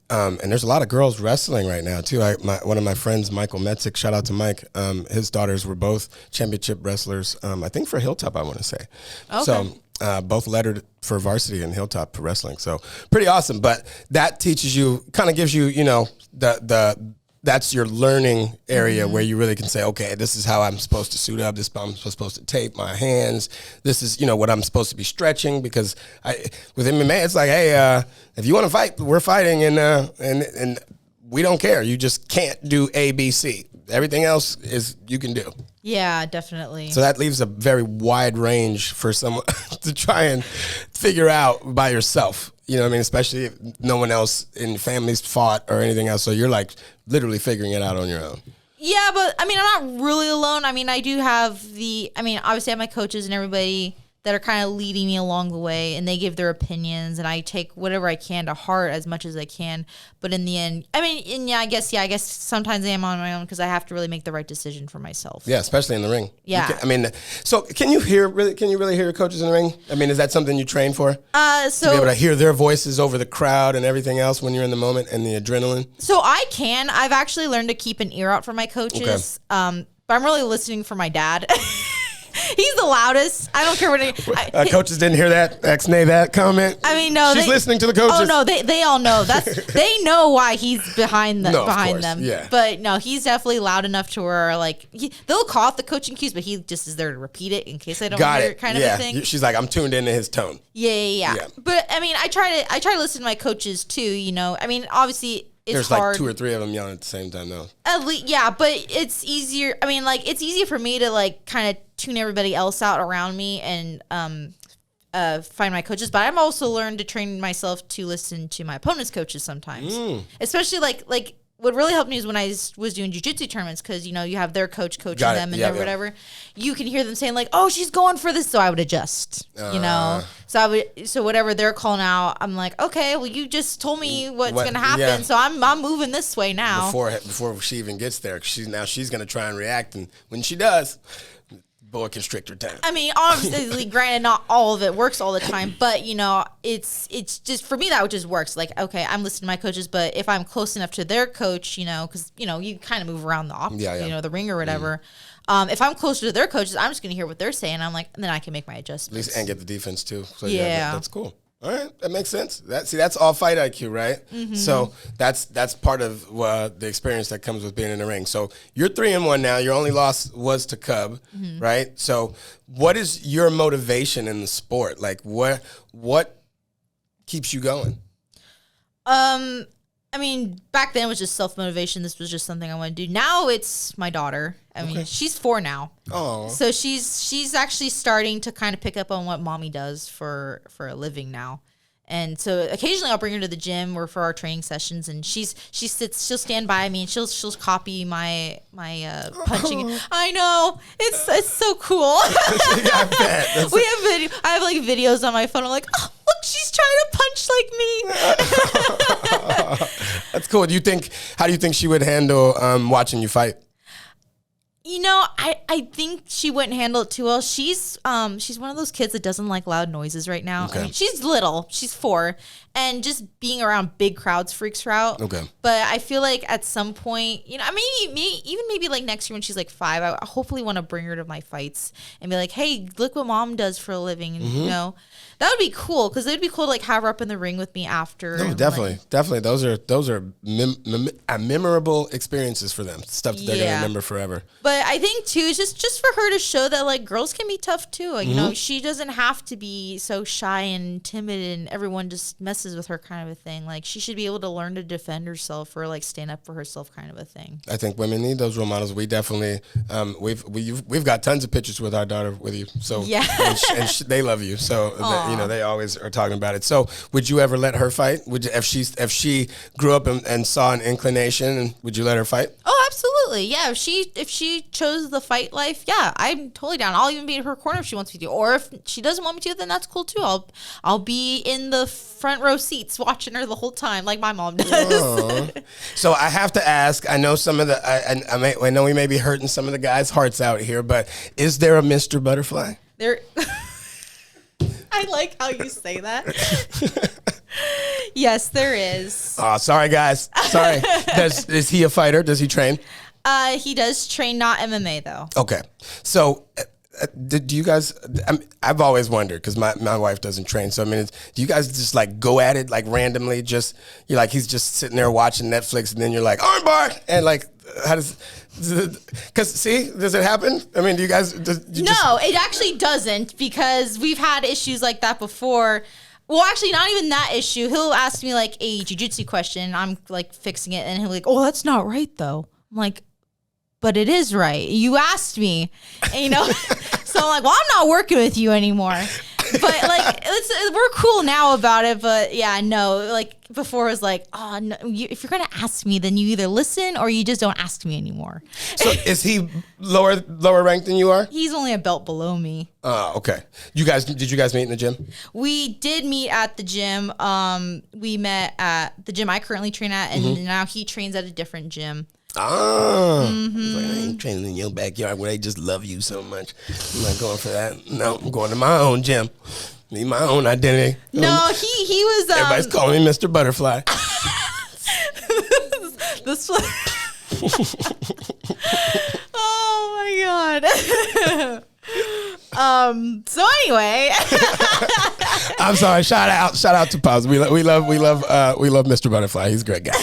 and there's a lot of girls wrestling right now too. One of my friends, Michael Metzik, shout out to Mike. His daughters were both championship wrestlers. I think for Hilltop, I want to say. Okay. So both lettered for varsity in Hilltop for wrestling. So pretty awesome. But that teaches you, kind of gives you, you know, that's your learning area where you really can say, okay, this is how I'm supposed to suit up. This is how I'm supposed to tape my hands. This is, you know, what I'm supposed to be stretching, because with MMA, it's like, hey, if you want to fight, we're fighting, and we don't care. You just can't do A, B, C. Everything else is you can do. Yeah, definitely. So that leaves a very wide range for someone to try and figure out by yourself. You know what I mean? Especially if no one else in your family's fought or anything else. So you're like literally figuring it out on your own. Yeah, but I mean, I'm not really alone. I mean, I do have obviously I have my coaches and everybody that are kind of leading me along the way, and they give their opinions, and I take whatever I can to heart as much as I can. But in the end, I mean, and I guess sometimes I am on my own because I have to really make the right decision for myself. Yeah, especially in the ring. Yeah. So can you really hear your coaches in the ring? I mean, is that something you train for? So to be able to hear their voices over the crowd and everything else when you're in the moment and the adrenaline? So I've actually learned to keep an ear out for my coaches. Okay. But I'm really listening for my dad. He's the loudest. I don't care what coaches didn't hear that. Ex-nay that comment. I mean, no, she's listening to the coaches. Oh no, they all know. They know why he's behind them. Yeah. But no, he's definitely loud enough to where like they'll call out the coaching cues, but he just is there to repeat it in case I don't hear it, kind of a thing. She's like, I'm tuned into his tone. Yeah. But I mean, I try to listen to my coaches too. You know, I mean, obviously. There's hard. Like 2 or 3 of them yelling at the same time, though. At least, yeah, but it's easier. I mean, like, it's easier for me to, like, kind of tune everybody else out around me and find my coaches. But I've also learned to train myself to listen to my opponent's coaches sometimes. Especially, like what really helped me is when I was doing jiu-jitsu tournaments, because, you know, you have their coach coaching them and whatever. You can hear them saying, like, oh, she's going for this, so I would adjust, you know. So whatever they're calling out, I'm like, okay, well, you just told me what's going to happen, so I'm moving this way now. Before she even gets there, she's going to try and react, and when she does, boa constrictor time. I mean, obviously, granted, not all of it works all the time, but, you know, it's just, for me, that just works. Like, okay, I'm listening to my coaches, but if I'm close enough to their coach, you know, because, you know, you kind of move around you know, the ring or whatever. If I'm closer to their coaches, I'm just going to hear what they're saying. I'm like, and then I can make my adjustments. At least, and get the defense, too. So, that's cool. All right, that makes sense. That's all fight IQ, right? Mm-hmm. So that's part of the experience that comes with being in the ring. So you're 3-1 now. Your only loss was to Cub, right? So what is your motivation in the sport? Like what keeps you going? I mean, back then it was just self-motivation. This was just something I wanted to do. Now it's my daughter. I mean, she's 4 now. Oh. So she's actually starting to kind of pick up on what mommy does for a living now. And so occasionally I'll bring her to the gym or for our training sessions, and she'll stand by me and she'll copy my punching. I know, it's so cool. I have like videos on my phone. I'm like, oh, look, she's trying to punch like me. That's cool. How do you think she would handle watching you fight? You know, I think she wouldn't handle it too well. She's one of those kids that doesn't like loud noises right now. Okay. I mean, she's little. She's 4. And just being around big crowds freaks her out. Okay. But I feel like at some point, you know, I mean, maybe like next year when she's like 5, I hopefully want to bring her to my fights and be like, hey, look what mom does for a living. And, you know, that would be cool, because it would be cool to like have her up in the ring with me after. No, definitely. Those are memorable experiences for them. Stuff that they're going to remember forever. But I think too, just for her to show that like girls can be tough too. You know, she doesn't have to be so shy and timid and everyone just messes with her kind of a thing. Like, she should be able to learn to defend herself or like stand up for herself kind of a thing. I think women need those role models. We definitely we've got tons of pictures with our daughter with you. So and they love you. So you know, they always are talking about it. So would you ever let her fight? Would you, if she grew up and saw an inclination, would you let her fight? Oh, absolutely. Yeah, if she chose the fight life, yeah, I'm totally down. I'll even be in her corner if she wants me to. Or if she doesn't want me to, then that's cool too. I'll be in the front row seats watching her the whole time, like my mom does. So I have to ask. I know some of the. I know we may be hurting some of the guys' hearts out here, but is there a Mr. Butterfly? There. I like how you say that. Yes, there is. Oh, sorry, guys. Sorry. Is he a fighter? Does he train? He does train, not MMA though. Okay. So, do you guys? I've always wondered because my wife doesn't train. So I mean, do you guys just like go at it like randomly? Just you're like he's just sitting there watching Netflix, and then you're like armbar, and like how does? Because see, does it happen? I mean, do you guys? No, it actually doesn't because we've had issues like that before. Well, actually, not even that issue. He'll ask me like a jiu-jitsu question. I'm like fixing it, and he'll be like, "Oh, that's not right, though." I'm like, "But it is right. You asked me," and, So I'm like, "Well, I'm not working with you anymore." But like, we're cool now about it. But yeah, no, like before it was like, "Oh, no, if you're gonna ask me, then you either listen or you just don't ask me anymore." So is he lower ranked than you are? He's only a belt below me. Oh, okay. Did you guys meet in the gym? We did meet at the gym. We met at the gym I currently train at, and now he trains at a different gym. Oh, like, I ain't training in your backyard where they just love you so much. I'm not going for that. No, I'm going to my own gym. Need my own identity. No, he was. Everybody's calling me Mr. Butterfly. This one. Oh my god. So anyway. I'm sorry. Shout out to Paz. We love Mr. Butterfly. He's a great guy.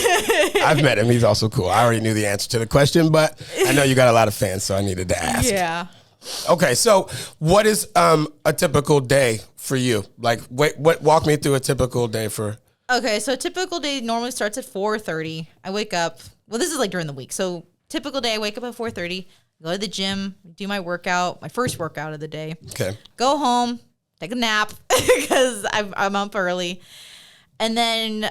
I've met him. He's also cool. I already knew the answer to the question, but I know you got a lot of fans, so I needed to ask. Yeah. Okay, so what is a typical day for you? Like, walk me through a typical day for. Okay, so a typical day normally starts at 4:30. I wake up. Well, this is like during the week. So typical day, I wake up at 4:30. Go to the gym, do my workout, my first workout of the day. Okay. Go home, take a nap because I'm up early. And then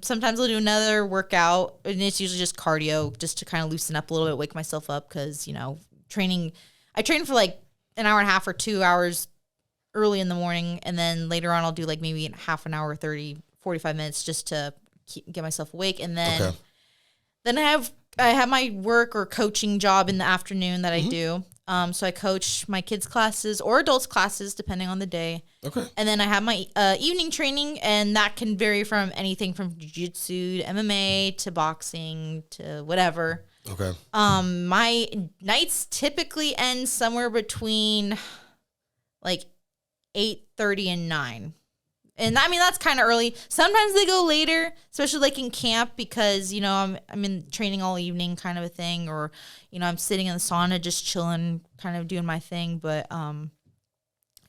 sometimes I'll do another workout, and it's usually just cardio just to kind of loosen up a little bit, wake myself up because, training. I train for like an hour and a half or 2 hours early in the morning, and then later on I'll do like maybe half an hour, 45 minutes just to get myself awake. And then then I have my work or coaching job in the afternoon that I do. So I coach my kids' classes or adults' classes, depending on the day. Okay. And then I have my evening training, and that can vary from anything from jiu-jitsu to MMA to boxing to whatever. Okay. My nights typically end somewhere between like 8:30 and 9. And I mean, that's kind of early. Sometimes they go later, especially like in camp because, I'm in training all evening kind of a thing. Or, I'm sitting in the sauna just chilling, kind of doing my thing. But,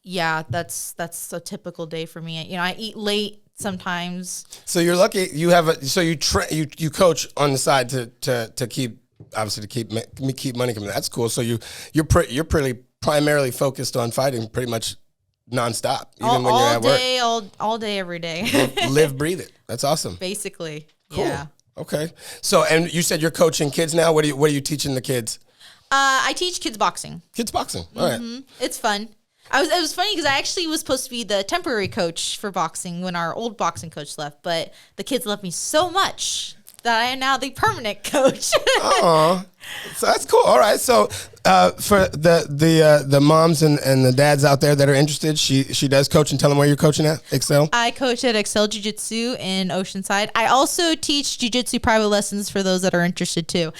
yeah, that's a typical day for me. I eat late sometimes. So you're lucky you have you coach on the side to keep, obviously to keep money coming. That's cool. So you're pretty primarily focused on fighting pretty much nonstop, even when you're at work. All day, every day. Live, breathe it. That's awesome. Basically, cool. Yeah. Okay. So, and you said you're coaching kids now. What are you teaching the kids? I teach kids boxing. Kids boxing. All right. It's fun. It was funny because I actually was supposed to be the temporary coach for boxing when our old boxing coach left, but the kids love me so much that I am now the permanent coach. Oh, so that's cool. All right. So for the moms and the dads out there that are interested, she does coach, and tell them where you're coaching at, Excel. I coach at Excel Jiu-Jitsu in Oceanside. I also teach Jiu-Jitsu private lessons for those that are interested too.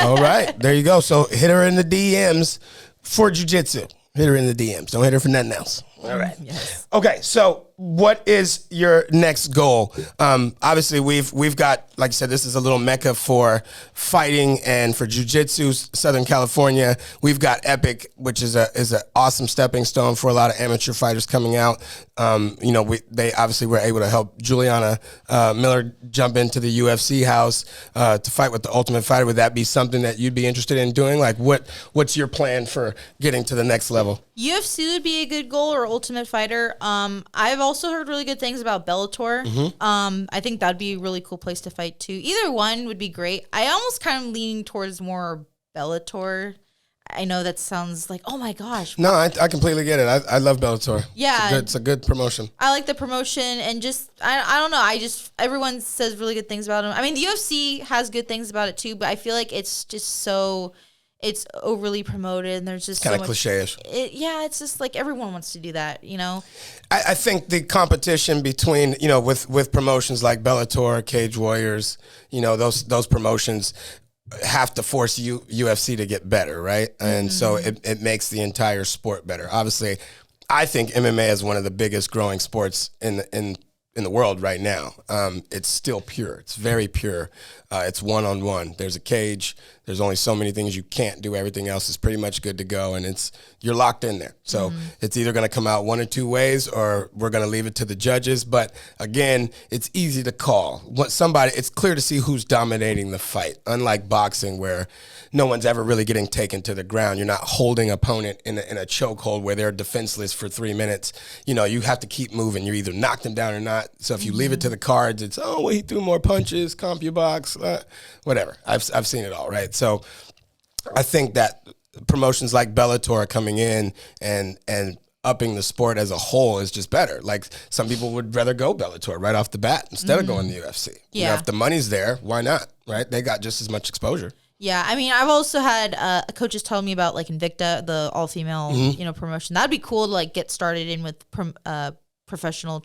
All right. There you go. So hit her in the DMs for Jiu-Jitsu. Hit her in the DMs. Don't hit her for nothing else. All right. Yes. Okay. So what is your next goal? Obviously, we've got, like I said, this is a little mecca for fighting and for jiu-jitsu, Southern California. We've got Epic, which is an awesome stepping stone for a lot of amateur fighters coming out. They obviously were able to help Juliana Miller jump into the UFC house to fight with the Ultimate Fighter. Would that be something that you'd be interested in doing? Like, what's your plan for getting to the next level? UFC would be a good goal, or Ultimate Fighter. I've also heard really good things about Bellator. I think that'd be a really cool place to fight too. Either one would be great. I almost kind of leaning towards more Bellator. I know that sounds like, oh my gosh. No, I completely get it. I love Bellator. Yeah. It's a good promotion. I like the promotion and just, I don't know. Everyone says really good things about him. I mean, the UFC has good things about it too, but I feel like it's just it's overly promoted and there's just kind so of much, cliche-ish. It's just like everyone wants to do that, you know? I think the competition between, with promotions like Bellator, Cage Warriors, those promotions have to force UFC to get better, right? And so it makes the entire sport better. Obviously, I think MMA is one of the biggest growing sports in the world right now. It's still pure. It's very pure. It's one-on-one. There's a cage. There's only so many things you can't do. Everything else is pretty much good to go, and you're locked in there. So it's either going to come out one or two ways, or we're going to leave it to the judges. But again, it's easy to call. It's clear to see who's dominating the fight. Unlike boxing, where no one's ever really getting taken to the ground. You're not holding opponent in a chokehold where they're defenseless for 3 minutes. You have to keep moving. You either knock them down or not. So if you leave it to the cards, it's, he threw more punches, CompuBox, whatever. I've seen it all, right? So I think that promotions like Bellator are coming in and upping the sport as a whole is just better. Like, some people would rather go Bellator right off the bat instead of going to the UFC. Yeah. If the money's there, why not, right? They got just as much exposure. Yeah, I mean, I've also had coaches tell me about like Invicta, the all-female, promotion. That'd be cool to like get started in with professional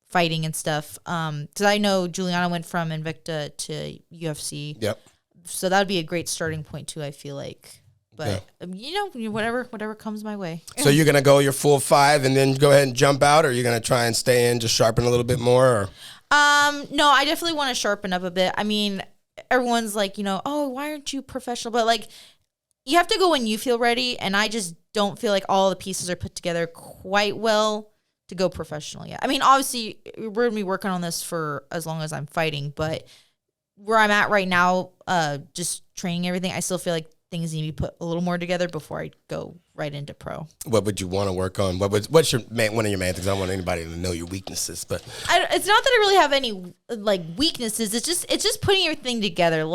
fighting and stuff. Because I know Juliana went from Invicta to UFC. Yep. So that'd be a great starting point too, I feel like. But whatever comes my way. So you're gonna go your full 5 and then go ahead and jump out, or you're gonna try and stay in, just sharpen a little bit more? Or? No, I definitely want to sharpen up a bit. I mean, everyone's like, why aren't you professional? But like, you have to go when you feel ready, and I just don't feel like all the pieces are put together quite well to go professional yet. I mean, obviously, we're going to be working on this for as long as I'm fighting, but where I'm at right now, just training everything, I still feel like things need to be put a little more together before I go right into pro. What would you want to work on? What's one of your main things? I don't want anybody to know your weaknesses, but it's not that I really have any like weaknesses. It's just putting everything together,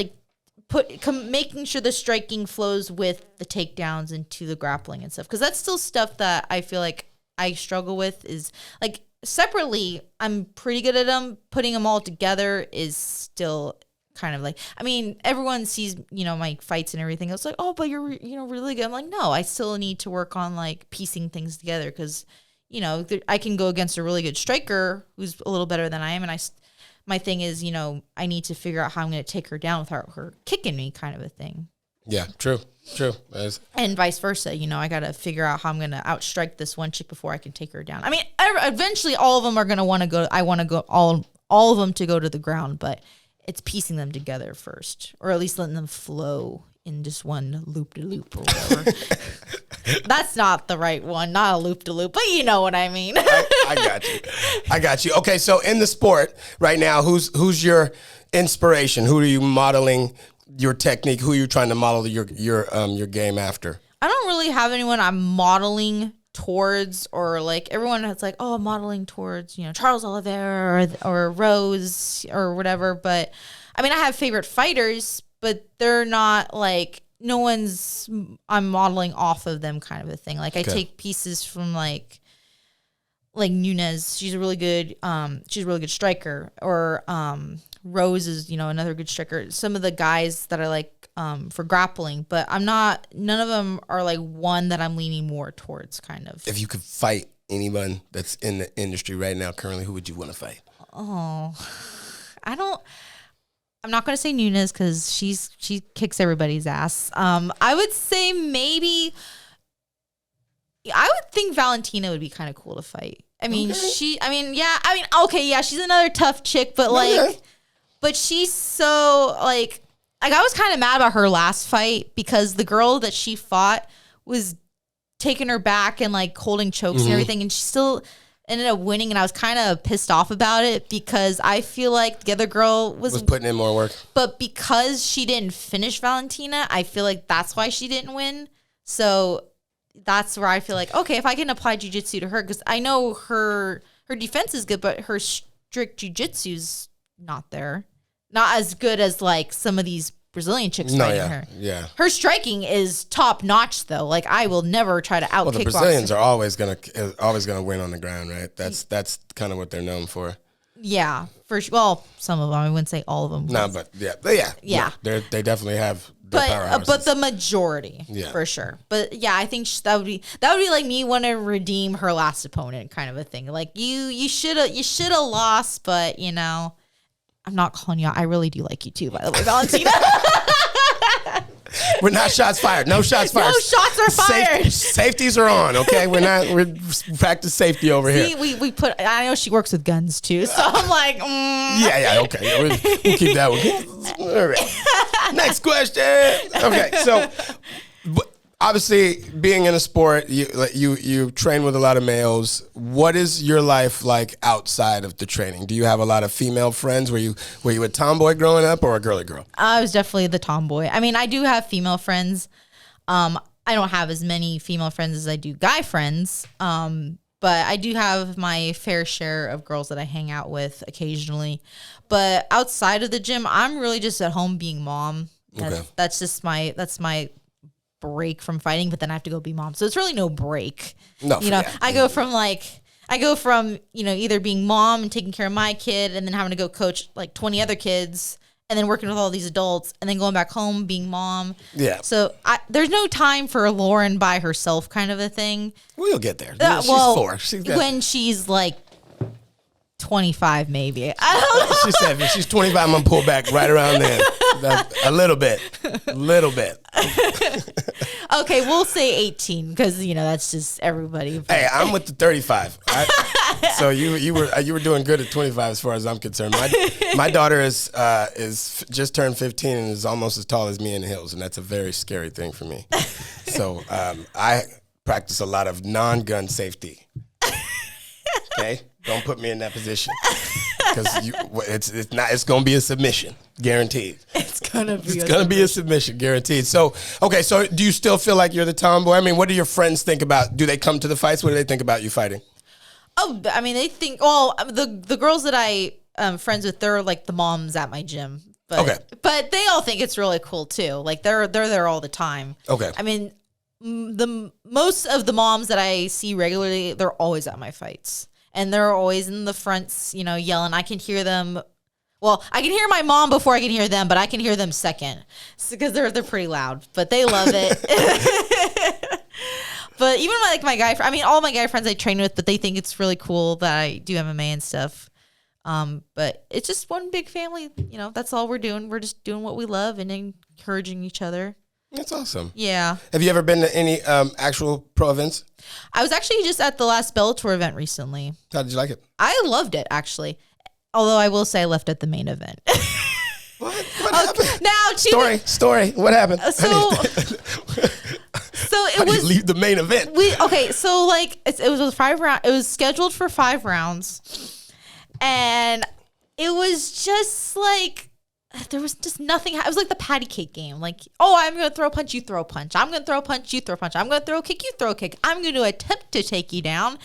making sure the striking flows with the takedowns into the grappling and stuff. Because that's still stuff that I feel like I struggle with. Is like separately, I'm pretty good at them. Putting them all together is still kind of like, I mean, everyone sees, my fights and everything. It's like, oh, but you're, really good. I'm like, no, I still need to work on like piecing things together because, I can go against a really good striker who's a little better than I am. And my thing is, I need to figure out how I'm going to take her down without her kicking me, kind of a thing. Yeah, true. And vice versa. I got to figure out how I'm going to outstrike this one chick before I can take her down. I mean, eventually all of them are going to want to go. I want to go all of them to go to the ground, but it's piecing them together first, or at least letting them flow in just one loop-de-loop or whatever. That's not the right one, not a loop-de-loop, but you know what I mean. I got you. Okay, so in the sport right now, who's your inspiration? Who are you modeling your technique? Who are you trying to model your game after? I don't really have anyone I'm modeling towards, or like everyone that's like, oh, modeling towards, Charles Oliveira or Rose or whatever. But I mean, I have favorite fighters, but they're not like, no one's, I'm modeling off of them kind of a thing. Like I take pieces from like Nunes. She's a really good striker. Or Rose is, another good striker. Some of the guys that I like for grappling, but none of them are like one that I'm leaning more towards, kind of. If you could fight anyone that's in the industry right now currently, who would you want to fight? Oh, I'm not going to say Nunes because she kicks everybody's ass. I would say maybe, I would think Valentina would be kind of cool to fight. I mean, she's another tough chick, but but she's so like I was kind of mad about her last fight because the girl that she fought was taking her back and like holding chokes and everything, and she still ended up winning, and I was kind of pissed off about it because I feel like the other girl was putting in more work. But because she didn't finish Valentina, I feel like that's why she didn't win. So that's where I feel like, okay, if I can apply jiu-jitsu to her, because I know her defense is good, but her strict jiu-jitsu's not there. Not as good as like some of these Brazilian chicks fighting her. Yeah. Her striking is top notch though. Like I will never try to out Well, the kickbox. Brazilians are always gonna win on the ground, right? That's kind of what they're known for. Yeah, for sure. Well, some of them. I wouldn't say all of them. No, but yeah. No, they definitely have. But the majority, Yeah. for sure. But yeah, I think that would be like me want to redeem her last opponent, kind of a thing. Like you should have lost, but you know, I'm not calling you out. I really do like you too, by the way, Valentina. We're not shots fired. No shots fired. No shots are fired. Safeties are on. Okay, we're practice safety over here. We put. I know she works with guns too, so I'm like, Yeah. Okay, we'll keep that one. All right. Next question. Okay, so obviously, being in a sport, you train with a lot of males. What is your life like outside of the training? Do you have a lot of female friends? Were you a tomboy growing up or a girly girl? I was definitely the tomboy. I mean, I do have female friends. I don't have as many female friends as I do guy friends. But I do have my fair share of girls that I hang out with occasionally. But outside of the gym, I'm really just at home being mom. That's my break from fighting, but then I have to go be mom. So it's really no break. No, you know, I go from, you know, either being mom and taking care of my kid and then having to go coach like 20 other kids and then working with all these adults and then going back home being mom. Yeah. So there's no time for Laurynn by herself kind of a thing. Well, you'll get there. She's 4. When she's like 25 maybe. She said if she's 25, I'm going to pull back right around there. A little bit. Okay, we'll say 18 because, you know, that's just everybody. Hey, I'm with the 35. So you were doing good at 25 as far as I'm concerned. My daughter is just turned 15 and is almost as tall as me in the hills, and that's a very scary thing for me. So I practice a lot of non-gun safety. Okay? Don't put me in that position because it's going to be a submission, guaranteed. It's going to be a submission, guaranteed. So, okay, so do you still feel like you're the tomboy? I mean, what do your friends think about? Do they come to the fights? What do they think about you fighting? Oh, I mean, they think. Well, the girls that I friends with, they're like the moms at my gym. But they all think it's really cool too. Like they're there all the time. Okay. I mean, the most of the moms that I see regularly, they're always at my fights. And they're always in the fronts, you know, yelling. I can hear them. Well, I can hear my mom before I can hear them, but I can hear them second because they're pretty loud. But they love it. But even my guy, I mean, all my guy friends I train with, but they think it's really cool that I do MMA and stuff. But it's just one big family. You know, that's all we're doing. We're just doing what we love and encouraging each other. That's awesome. Yeah. Have you ever been to any actual pro events? I was actually just at the last Bellator event recently. How did you like it? I loved it, actually. Although I will say I left at the main event. What happened? Now, story. What happened? So How did you leave the main event? So like it was 5 rounds. It was scheduled for 5 rounds, and it was just like there was just nothing. It was like the patty cake game. Like, oh, I'm going to throw a punch, you throw a punch. I'm going to throw a punch, you throw a punch. I'm going to throw a kick, you throw a kick. I'm going to attempt to take you down.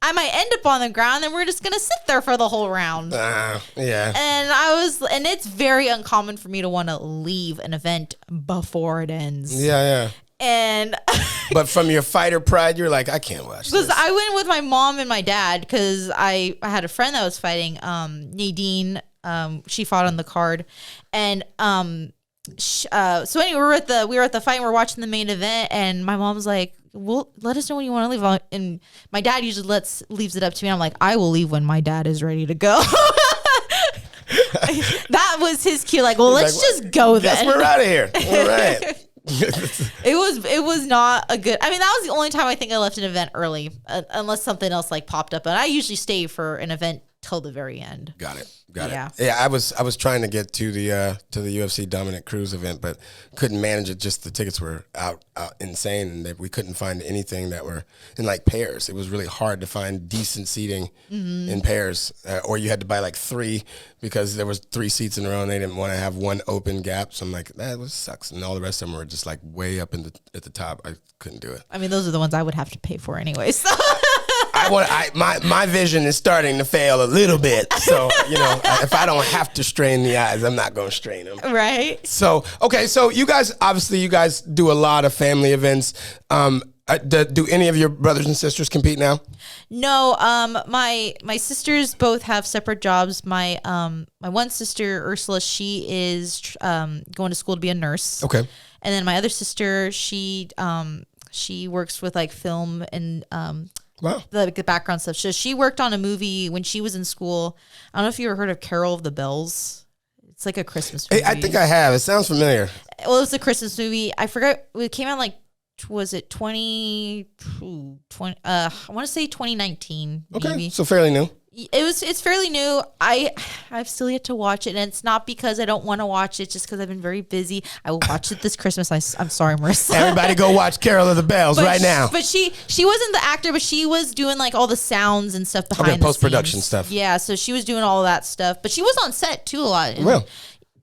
I might end up on the ground, and we're just going to sit there for the whole round. Yeah. And it's very uncommon for me to want to leave an event before it ends. Yeah. And but from your fighter pride, you're like, I can't watch this. Because I went with my mom and my dad because I had a friend that was fighting, Nadine. She fought on the card, and so anyway, we were at the fight and we're watching the main event, and my mom was like, well, let us know when you want to leave. And my dad usually leaves it up to me. I'm like, I will leave when my dad is ready to go. That was his cue. Like, well, let's just go then. Yes, we're out of here. All right. It was not a good. I mean, that was the only time I think I left an event early, unless something else like popped up. And I usually stay for an event till the very end. Got it. Yeah, I was trying to get to the UFC Dominic Cruz event, but couldn't manage it. Just the tickets were out insane, and we couldn't find anything that were in like pairs. It was really hard to find decent seating in pairs, or you had to buy like 3 because there was 3 seats in a row, and they didn't want to have one open gap. So I'm like, that sucks. And all the rest of them were just like way up at the top. I couldn't do it. I mean, those are the ones I would have to pay for anyway. So. my vision is starting to fail a little bit. So, if I don't have to strain the eyes, I'm not going to strain them. Right. So, okay. So you guys do a lot of family events. Do any of your brothers and sisters compete now? No. My sisters both have separate jobs. My one sister, Ursula, she is going to school to be a nurse. Okay. And then my other sister, she works with like film and wow. the background stuff. So she worked on a movie when she was in school. I don't know if you ever heard of Carol of the Bells. It's like a Christmas movie. I think I have. It sounds familiar. Well, it was a Christmas movie. I forgot. It came out like, was it 2020? I want to say 2019. Maybe. Okay, so fairly new. It's fairly new. I've still yet to watch it, and it's not because I don't want to watch it, just because I've been very busy. I will watch it this Christmas. I'm sorry, Marissa. Everybody go watch Carol of the Bells right now. But she wasn't the actor, but she was doing like all the sounds and stuff behind the post-production scenes. stuff. Yeah, so she was doing all of that stuff, but she was on set too a lot. Well.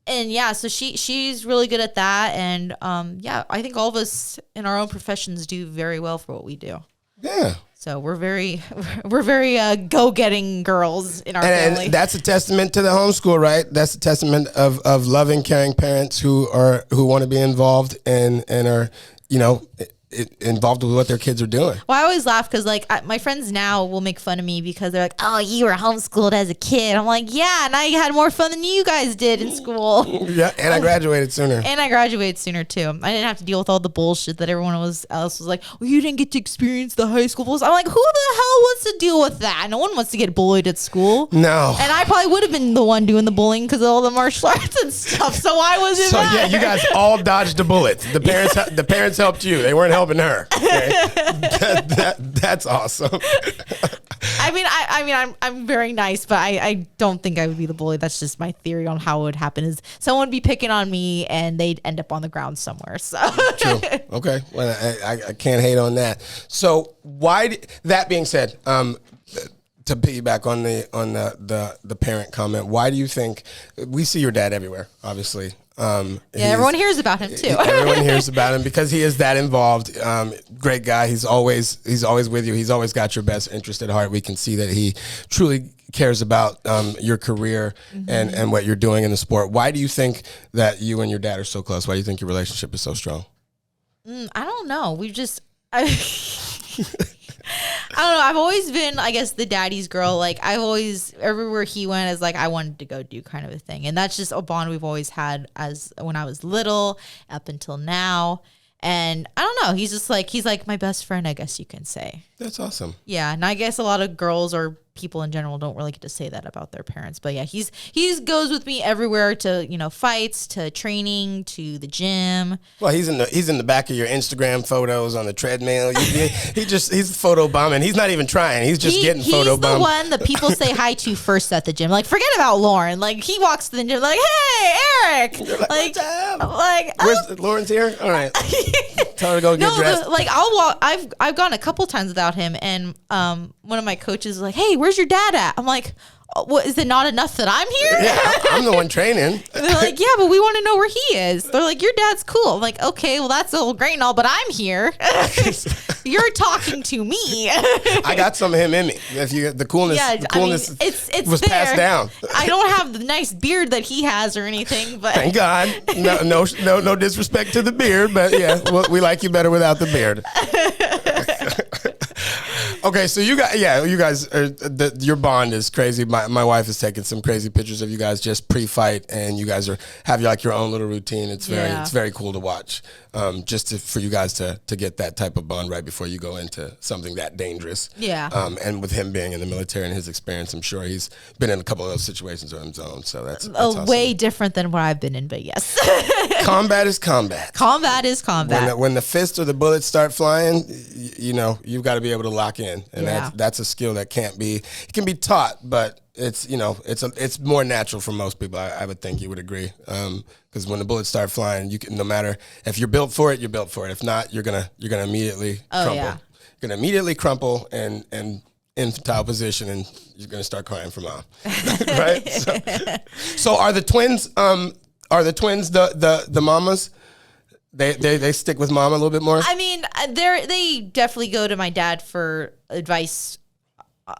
And yeah, so she's really good at that, and yeah, I think all of us in our own professions do very well for what we do. Yeah. So we're very go-getting girls in our family. And that's a testament to the homeschool, right? That's a testament of loving, caring parents who want to be involved and are, involved with what their kids are doing. Well, I always laugh because like my friends now will make fun of me because they're like, "Oh, you were homeschooled as a kid." I'm like, "Yeah, and I had more fun than you guys did in school." Yeah, and I graduated sooner. And I graduated sooner too. I didn't have to deal with all the bullshit that everyone else was like, "Well, you didn't get to experience the high school bullies." I'm like, who the hell wants to deal with that? No one wants to get bullied at school. No. And I probably would have been the one doing the bullying because of all the martial arts and stuff. So I wasn't. So yeah, you guys all dodged the bullets. The parents helped you. They weren't helping her. Okay. That's awesome. I'm very nice, but I don't think I would be the bully. That's just my theory on how it would happen. Is someone would be picking on me and they'd end up on the ground somewhere. So true. Okay. Well, I can't hate on that. So that being said, to piggyback on the parent comment, why do you think we see your dad everywhere? Obviously. Yeah, everyone hears about him too. Everyone hears about him because he is that involved. Great guy. He's always with you. He's always got your best interest at heart. We can see that he truly cares about your career and what you're doing in the sport. Why do you think that you and your dad are so close? Why do you think your relationship is so strong? I don't know. I don't know. I've always been, I guess, the daddy's girl. Like, I've always, everywhere he went is like, I wanted to go do kind of a thing. And that's just a bond we've always had as when I was little up until now. And I don't know. He's like my best friend, I guess you can say. That's awesome. Yeah. And I guess a lot of girls or people in general don't really get to say that about their parents. But yeah, he's goes with me everywhere to, fights, to training, to the gym. Well, he's in the back of your Instagram photos on the treadmill. He's photo bombing. He's not even trying. He's just getting photo bombed. He's the one that people say hi to first at the gym. Like, forget about Lauryn. Like, he walks to the gym like, "Hey, Eric." You're like, where's Lauren's here? All right. Tell her to go get dressed. I'll walk. I've gone a couple times without him, and one of my coaches is like, "Hey, where's your dad at?" I'm like, "What, is it not enough that I'm here?" Yeah, I'm the one training. They're like, "Yeah, but we want to know where he is." They're like, "Your dad's cool." I'm like, "Okay, well, that's all great and all, but I'm here." You're talking to me. I got some of him in me. The coolness it's was there. passed down. I don't have the nice beard that he has or anything, but thank God. No disrespect to the beard, but yeah, we like you better without the beard. Okay, so you guys your bond is crazy. My wife has taken some crazy pictures of you guys just pre-fight, and you guys have like your own little routine. It's very cool to watch. For you guys to get that type of bond right before you go into something that dangerous. Yeah. And with him being in the military and his experience, I'm sure he's been in a couple of those situations on his own. So that's awesome. Way different than what I've been in, but yes. Combat is combat. Combat is combat. When the fists or the bullets start flying, you've got to be able to lock in, and that's a skill that it can be taught, but it's more natural for most people. I would think you would agree, because when the bullets start flying, you can, no matter if you're built for it, you're built for it. If not, you're gonna immediately crumple. Yeah. You're gonna immediately crumple and infantile position, and you're gonna start crying for mom. Right? So are the twins? The mamas? They stick with mom a little bit more? I mean, they definitely go to my dad for advice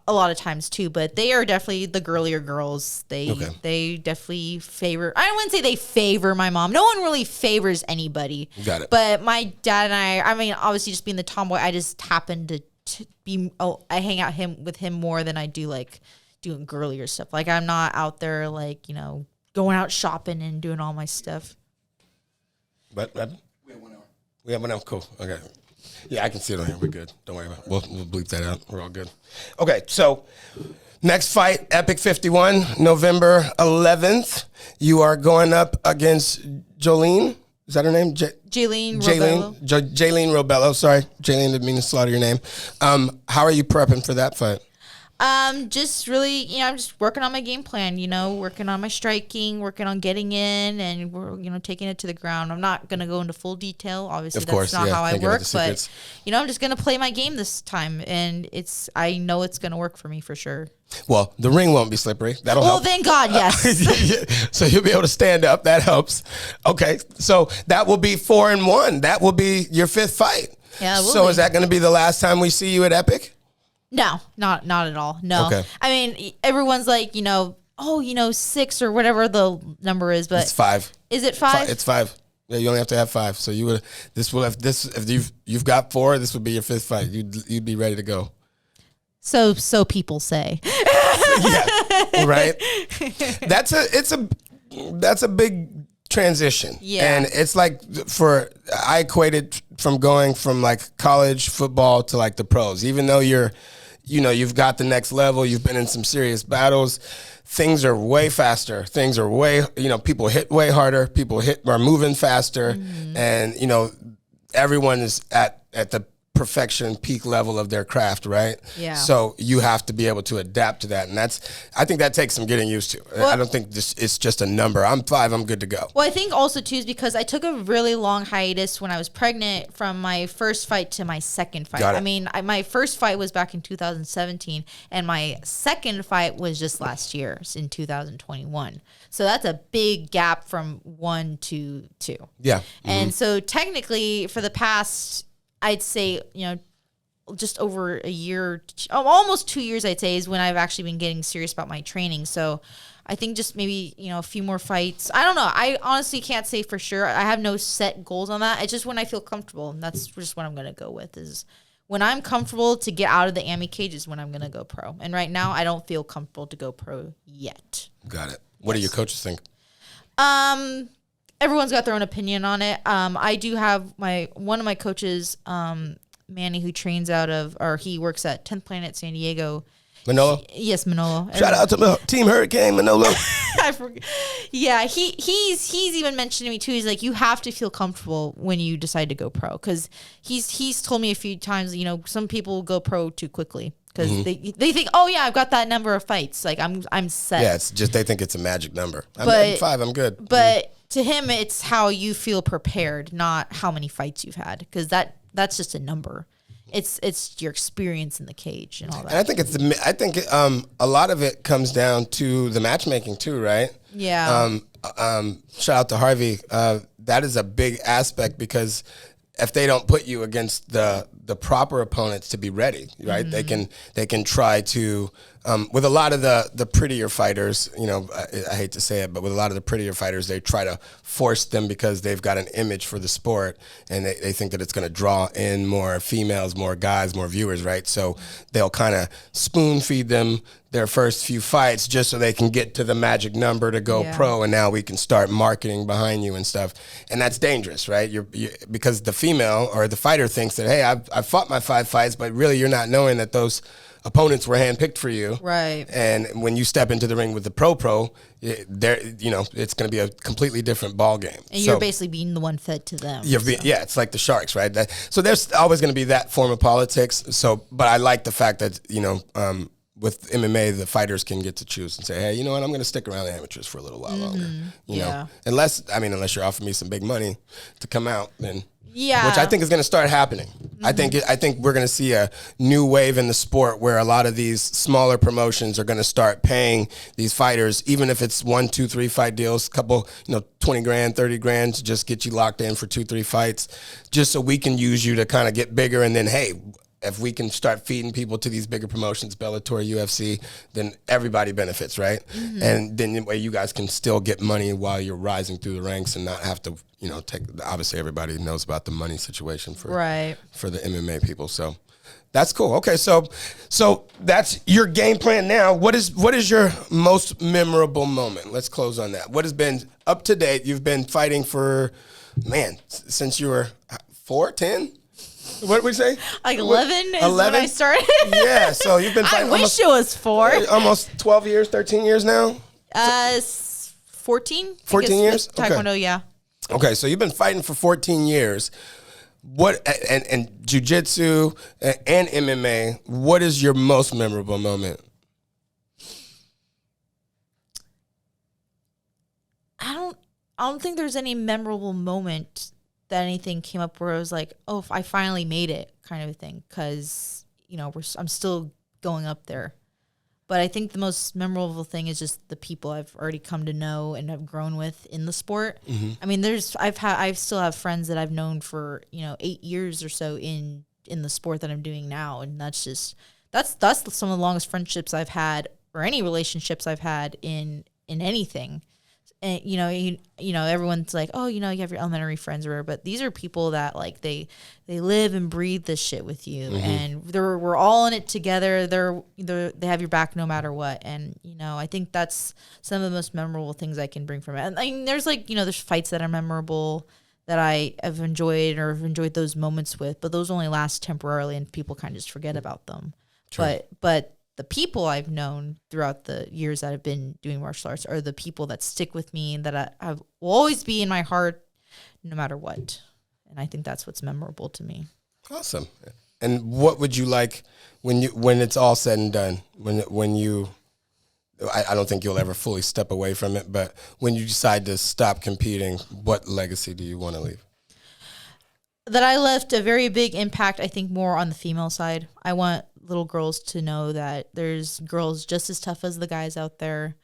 a lot of times too, but they are definitely the girlier girls. They definitely favor. I wouldn't say they favor my mom. No one really favors anybody. Got it. But my dad and I mean, obviously, just being the tomboy, I just happen to be. Oh, I hang out with him more than I do like doing girlier stuff. Like I'm not out there like going out shopping and doing all my stuff. But we have 1 hour. Cool. Okay. Yeah, I can see it on here. We're good. Don't worry about it. We'll bleep that out. We're all good. Okay, so next fight, Epic 51, November 11th. You are going up against Jolene. Is that her name? Jaylene Robello. Jaylene Robello. Sorry. Jaylene, didn't mean to slaughter your name. How are you prepping for that fight? Just really, I'm just working on my game plan, working on my striking, working on getting in and we're, taking it to the ground. I'm not going to go into full detail. Obviously, that's not how I work, but I'm just going to play my game this time and I know it's going to work for me for sure. Well, the ring won't be slippery. That'll help. Oh, thank God, yes. So you'll be able to stand up. That helps. Okay, so that will be 4-1. That will be your 5th fight. Yeah, it will So be. Is that going to be the last time we see you at Epic? No, not at all. No. Okay. I mean, everyone's like, 6 or whatever the number is, but It's 5. Is it 5? It's 5. Yeah, you only have to have 5. So if you've got 4, this would be your 5th fight. You'd be ready to go. So people say. Yeah. Right? That's a big transition. Yeah. And it's like I equated from going from like college football to like the pros. Even though you've got the next level, you've been in some serious battles, things are way faster. Things are way, people hit way harder. People are moving faster. Mm-hmm. And, everyone is at the perfection peak level of their craft, right? Yeah. So you have to be able to adapt to that. And I think that takes some getting used to. Well, I don't think it's just a number. I'm 5, I'm good to go. Well, I think also too is because I took a really long hiatus when I was pregnant from my first fight to my second fight. Got it. I mean, my first fight was back in 2017 and my second fight was just last year in 2021. So that's a big gap from 1 to 2. Yeah. And so technically for the past, I'd say, just over a year, almost 2 years, I'd say, is when I've actually been getting serious about my training. So I think just maybe, a few more fights. I don't know. I honestly can't say for sure. I have no set goals on that. It's just when I feel comfortable. And that's just what I'm going to go with is when I'm comfortable to get out of the AMI cage is when I'm going to go pro. And right now, I don't feel comfortable to go pro yet. Got it. What do your coaches think? Everyone's got their own opinion on it. I do have one of my coaches, Manny, who trains he works at 10th Planet San Diego. Manolo? Yes, Manolo. Shout out to Team Hurricane, Manolo. I forget. Yeah, he's even mentioned to me too. He's like, you have to feel comfortable when you decide to go pro, because he's told me a few times, some people go pro too quickly because they think, oh yeah, I've got that number of fights, like I'm set. Yeah, it's just they think it's a magic number. I'm 5, I'm good. But to him, it's how you feel prepared, not how many fights you've had, because that's just a number. It's your experience in the cage and all that. And I think a lot of it comes down to the matchmaking too, right? Yeah. Shout out to Harvey. That is a big aspect, because if they don't put you against the proper opponents to be ready, right? Mm-hmm. They can try to with a lot of the prettier fighters, I hate to say it, but with a lot of the prettier fighters, they try to force them because they've got an image for the sport, and they think that it's going to draw in more females, more guys, more viewers, right? So they'll kind of spoon feed them their first few fights just so they can get to the magic number to go pro, and now we can start marketing behind you and stuff. And that's dangerous, right? Because the female or the fighter thinks that, hey, I've fought my 5 fights, but really you're not knowing that those opponents were handpicked for you, right? And when you step into the ring with the pro, it's going to be a completely different ball game. And you're basically being the one fed to them. Yeah, it's like the sharks, right? So there's always going to be that form of politics. So, but I like the fact that with MMA, the fighters can get to choose and say, hey, you know what, I'm going to stick around the amateurs for a little while longer. You know, unless you're offering me some big money to come out, then. Yeah, which I think is going to start happening. I think we're going to see a new wave in the sport where a lot of these smaller promotions are going to start paying these fighters, even if it's 1, 2, 3 fight deals, couple, $20 grand, $30 grand to just get you locked in for 2, 3 fights, just so we can use you to kind of get bigger. And then, hey, if we can start feeding people to these bigger promotions, Bellator, UFC, then everybody benefits, right? Mm-hmm. And then you guys can still get money while you're rising through the ranks and not have to, take. Obviously, everybody knows about the money situation for the MMA people. So that's cool. Okay, so that's your game plan now. What is your most memorable moment? Let's close on that. What has been up to date? You've been fighting for, since you were 4, 10? What did we say? Like 11 is 11? When I started. Yeah, so you've been fighting. I wish it was 4. Almost 12 years, 13 years now? 14. 14 years? Taekwondo, okay. Yeah. Okay, so you've been fighting for 14 years. What and jiu-jitsu and MMA, what is your most memorable moment? I don't think there's any memorable moment that anything came up where I was like, oh, I finally made it kind of a thing, because, I'm still going up there. But I think the most memorable thing is just the people I've already come to know and have grown with in the sport. Mm-hmm. I mean, I still have friends that I've known for, 8 years or so in the sport that I'm doing now. And that's some of the longest friendships I've had, or any relationships I've had in anything. And, everyone's like, oh, you have your elementary friends or whatever, but these are people that like, they live and breathe this shit with you. Mm-hmm. And we're all in it together. They have your back no matter what. And, I think that's some of the most memorable things I can bring from it. And I mean, there's there's fights that are memorable that I have enjoyed or have enjoyed those moments with, but those only last temporarily and people kind of just forget about them. True. But the people I've known throughout the years that I've been doing martial arts are the people that stick with me and that I will always be in my heart no matter what. And I think that's what's memorable to me. Awesome. And what would you like when it's all said and done, I don't think you'll ever fully step away from it, but when you decide to stop competing, what legacy do you want to leave? That I left a very big impact, I think, more on the female side. I want little girls to know that there's girls just as tough as the guys out there,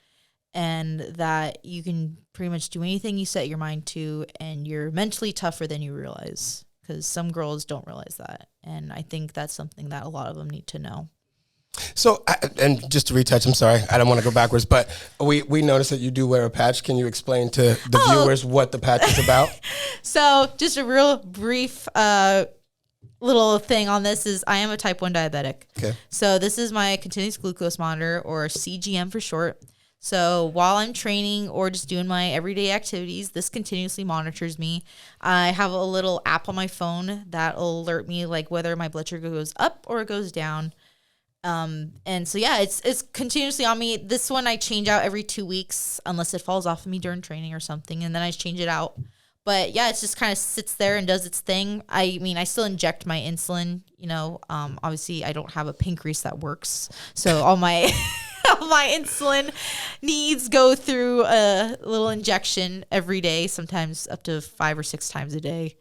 and that you can pretty much do anything you set your mind to, and you're mentally tougher than you realize, because some girls don't realize that. And I think that's something that a lot of them need to know. So, and just to retouch, I'm sorry, I don't want to go backwards, but we noticed that you do wear a patch. Can you explain to the viewers what the patch is about? So, just a real brief little thing on this is I am a type 1 diabetic. Okay. So, this is my continuous glucose monitor, or CGM for short. So, while I'm training or just doing my everyday activities, this continuously monitors me. I have a little app on my phone that will alert me like whether my blood sugar goes up or it goes down. And so, yeah, it's continuously on me. This one I change out every 2 weeks unless it falls off of me during training or something. And then I change it out. But yeah, it just kind of sits there and does its thing. I mean, I still inject my insulin, obviously I don't have a pancreas that works. So all my, all my insulin needs go through a little injection every day, sometimes up to 5 or 6 times a day.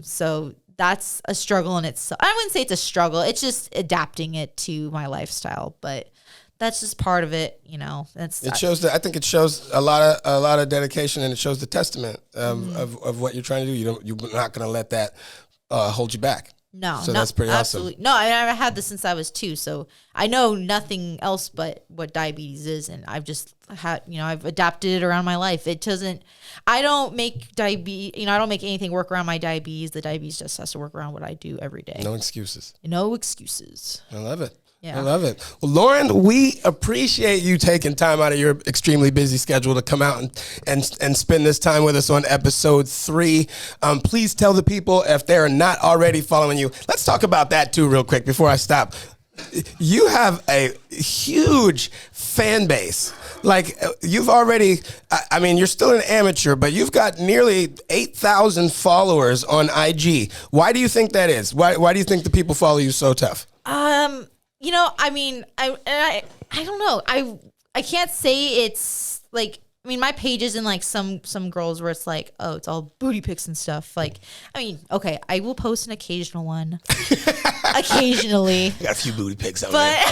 So that's a struggle in itself. I wouldn't say it's a struggle. It's just adapting it to my lifestyle, but that's just part of it, It shows that I think it shows a lot of dedication, and it shows the testament of what you're trying to do. You're not going to let that hold you back. No, so that's pretty absolutely awesome. No, I've had this since I was 2, so I know nothing else but what diabetes is, and I've just had, I've adapted it around my life. I don't make diabetes, I don't make anything work around my diabetes. The diabetes just has to work around what I do every day. No excuses. No excuses. I love it. Yeah. I love it. Well, Laurynn, we appreciate you taking time out of your extremely busy schedule to come out and spend this time with us on episode 3. Please tell the people if they're not already following you. Let's talk about that too real quick before I stop. You have a huge fan base. Like, you've already, I mean, you're still an amateur, but you've got nearly 8,000 followers on IG. Why do you think that is? Why do you think the people follow you so tough? I mean, I don't know. I can't say it's like, I mean, my page isn't like some girls where it's like, oh, it's all booty pics and stuff. Like, I mean, okay, I will post an occasional one. Occasionally. I got a few booty pics out there.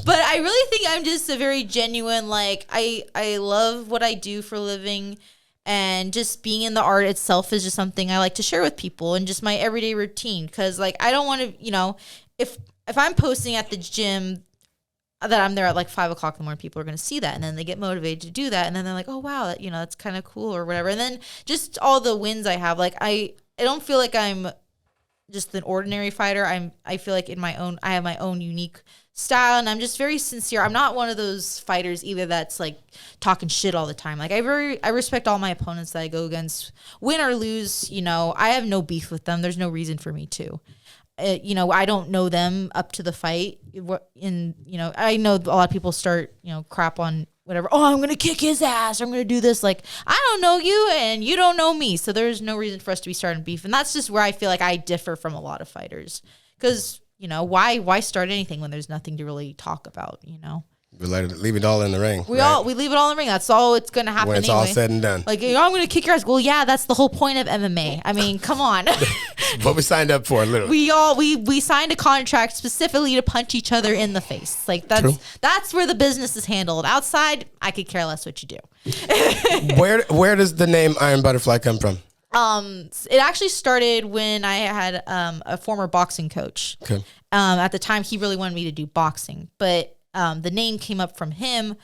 But I really think I'm just a very genuine, like, I love what I do for a living. And just being in the art itself is just something I like to share with people and just my everyday routine. Because, like, I don't want to, you know, if I'm posting at the gym that I'm there at like 5 o'clock in the morning, people are going to see that. And then they get motivated to do that. And then they're like, oh, wow, that, you know, that's kind of cool or whatever. And then just all the wins I have, like, I don't feel like I'm just an ordinary fighter. I feel like I have my own unique style, and I'm just very sincere. I'm not one of those fighters either that's like talking shit all the time. Like, I respect all my opponents that I go against, win or lose. You know, I have no beef with them. There's no reason for me to. You know, I don't know them up to the fight. You know, I know a lot of people start, you know, crap on whatever. Oh, I'm gonna kick his ass. I'm gonna do this. Like, I don't know you, and you don't know me, so there's no reason for us to be starting beef. And that's just where I feel like I differ from a lot of fighters, because, you know, why start anything when there's nothing to really talk about, you know? We leave it all in the ring. We leave it all in the ring. That's all it's going to happen when it's anyway. all said and done. Like, you know, I'm going to kick your ass. Well, yeah, that's the whole point of MMA. I mean, come on. What we signed up for, literally. We signed a contract specifically to punch each other in the face. Like, that's where the business is handled. Outside, I could care less what you do. Where does the name Iron Butterfly come from? It actually started when I had a former boxing coach. Okay. At the time, he really wanted me to do boxing, but the name came up from him.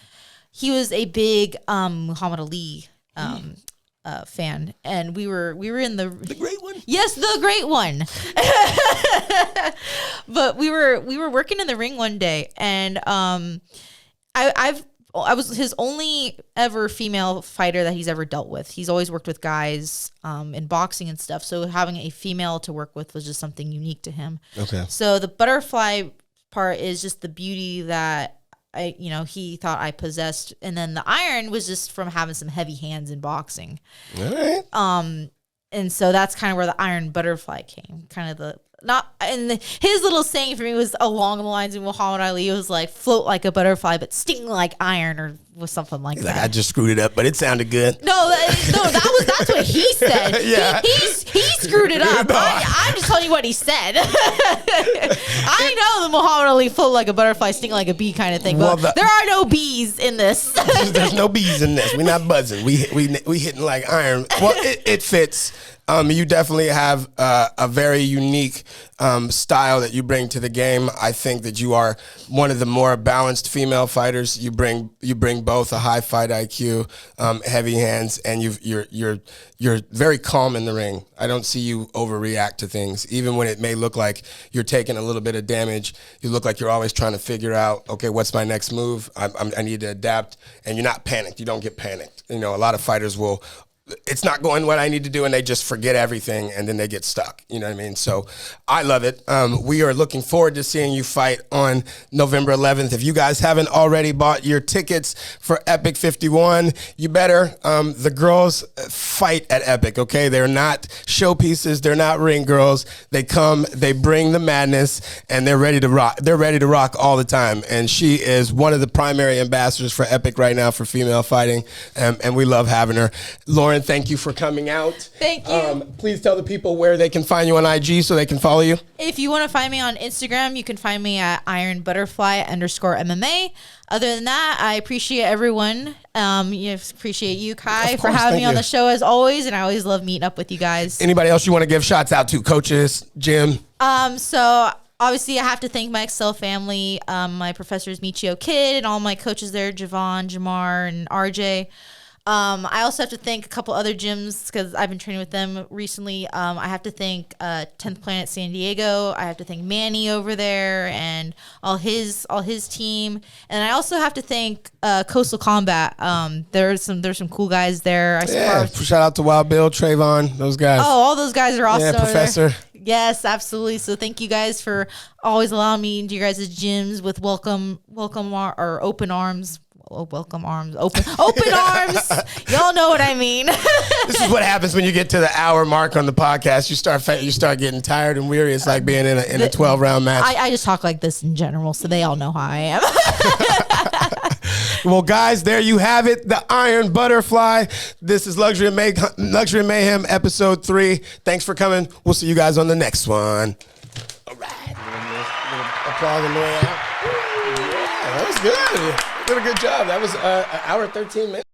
He was a big Muhammad Ali fan, and we were in the great one. Yes, the great one. But we were working in the ring one day, and I was his only ever female fighter that he's ever dealt with. He's always worked with guys in boxing and stuff. So having a female to work with was just something unique to him. Okay. So the butterfly part is just the beauty that he thought I possessed. And then the iron was just from having some heavy hands in boxing. All right. And so that's kind of where the iron butterfly came. His little saying for me was along the lines of Muhammad Ali. It was like, float like a butterfly, but sting like iron, or was something like that. Like, I just screwed it up, but it sounded good. That's what he said. Yeah. He screwed it up. I'm just telling you what he said. I know the Muhammad Ali float like a butterfly, sting like a bee kind of thing, but there are no bees in this. There's no bees in this. We're not buzzing. We hitting like iron. Well, it fits. You definitely have a very unique style that you bring to the game. I think that you are one of the more balanced female fighters. You bring both a high fight IQ, heavy hands, and you're very calm in the ring. I don't see you overreact to things, even when it may look like you're taking a little bit of damage. You look like you're always trying to figure out, okay, what's my next move? I need to adapt, and you're not panicked. You don't get panicked. You know, a lot of fighters will. It's not going what I need to do, and they just forget everything, and then they get stuck. You know what I mean? So I love it. We are looking forward to seeing you fight on November 11th. If you guys haven't already bought your tickets for Epic 51, you better. The girls fight at Epic, okay? They're not showpieces. They're not ring girls. They come, they bring the madness, and they're ready to rock. They're ready to rock all the time, and she is one of the primary ambassadors for Epic right now for female fighting, and we love having her. Laurynn, thank you for coming out. Thank you. Please tell the people where they can find you on IG so they can follow you. If you want to find me on Instagram, you can find me at ironbutterfly_MMA. Other than that, I appreciate everyone. Appreciate you, Kai, for having me on the show as always, and I always love meeting up with you guys. Anybody else you want to give shots out to? Coaches, gym? So obviously, I have to thank my Excel family, my professors Michio Kid, and all my coaches there, Javon, Jamar, and RJ. I also have to thank a couple other gyms because I've been training with them recently. I have to thank 10th Planet San Diego. I have to thank Manny over there and all his team. And I also have to thank Coastal Combat. There's some cool guys there. Shout out to Wild Bill, Trayvon, those guys. Oh, all those guys are awesome. Yeah, Professor. Yes, absolutely. So thank you guys for always allowing me into your guys' gyms with welcome or open arms. Welcome arms, open arms. Y'all know what I mean. This is what happens when you get to the hour mark on the podcast. You start getting tired and weary. It's like being in a 12-round match. I just talk like this in general, so they all know how I am. Well, guys, there you have it. The Iron Butterfly. This is Luxury Mayhem, episode 3. Thanks for coming. We'll see you guys on the next one. All right. Applause on the way out. Yeah, that was good. Did a good job. That was an hour 13 minutes.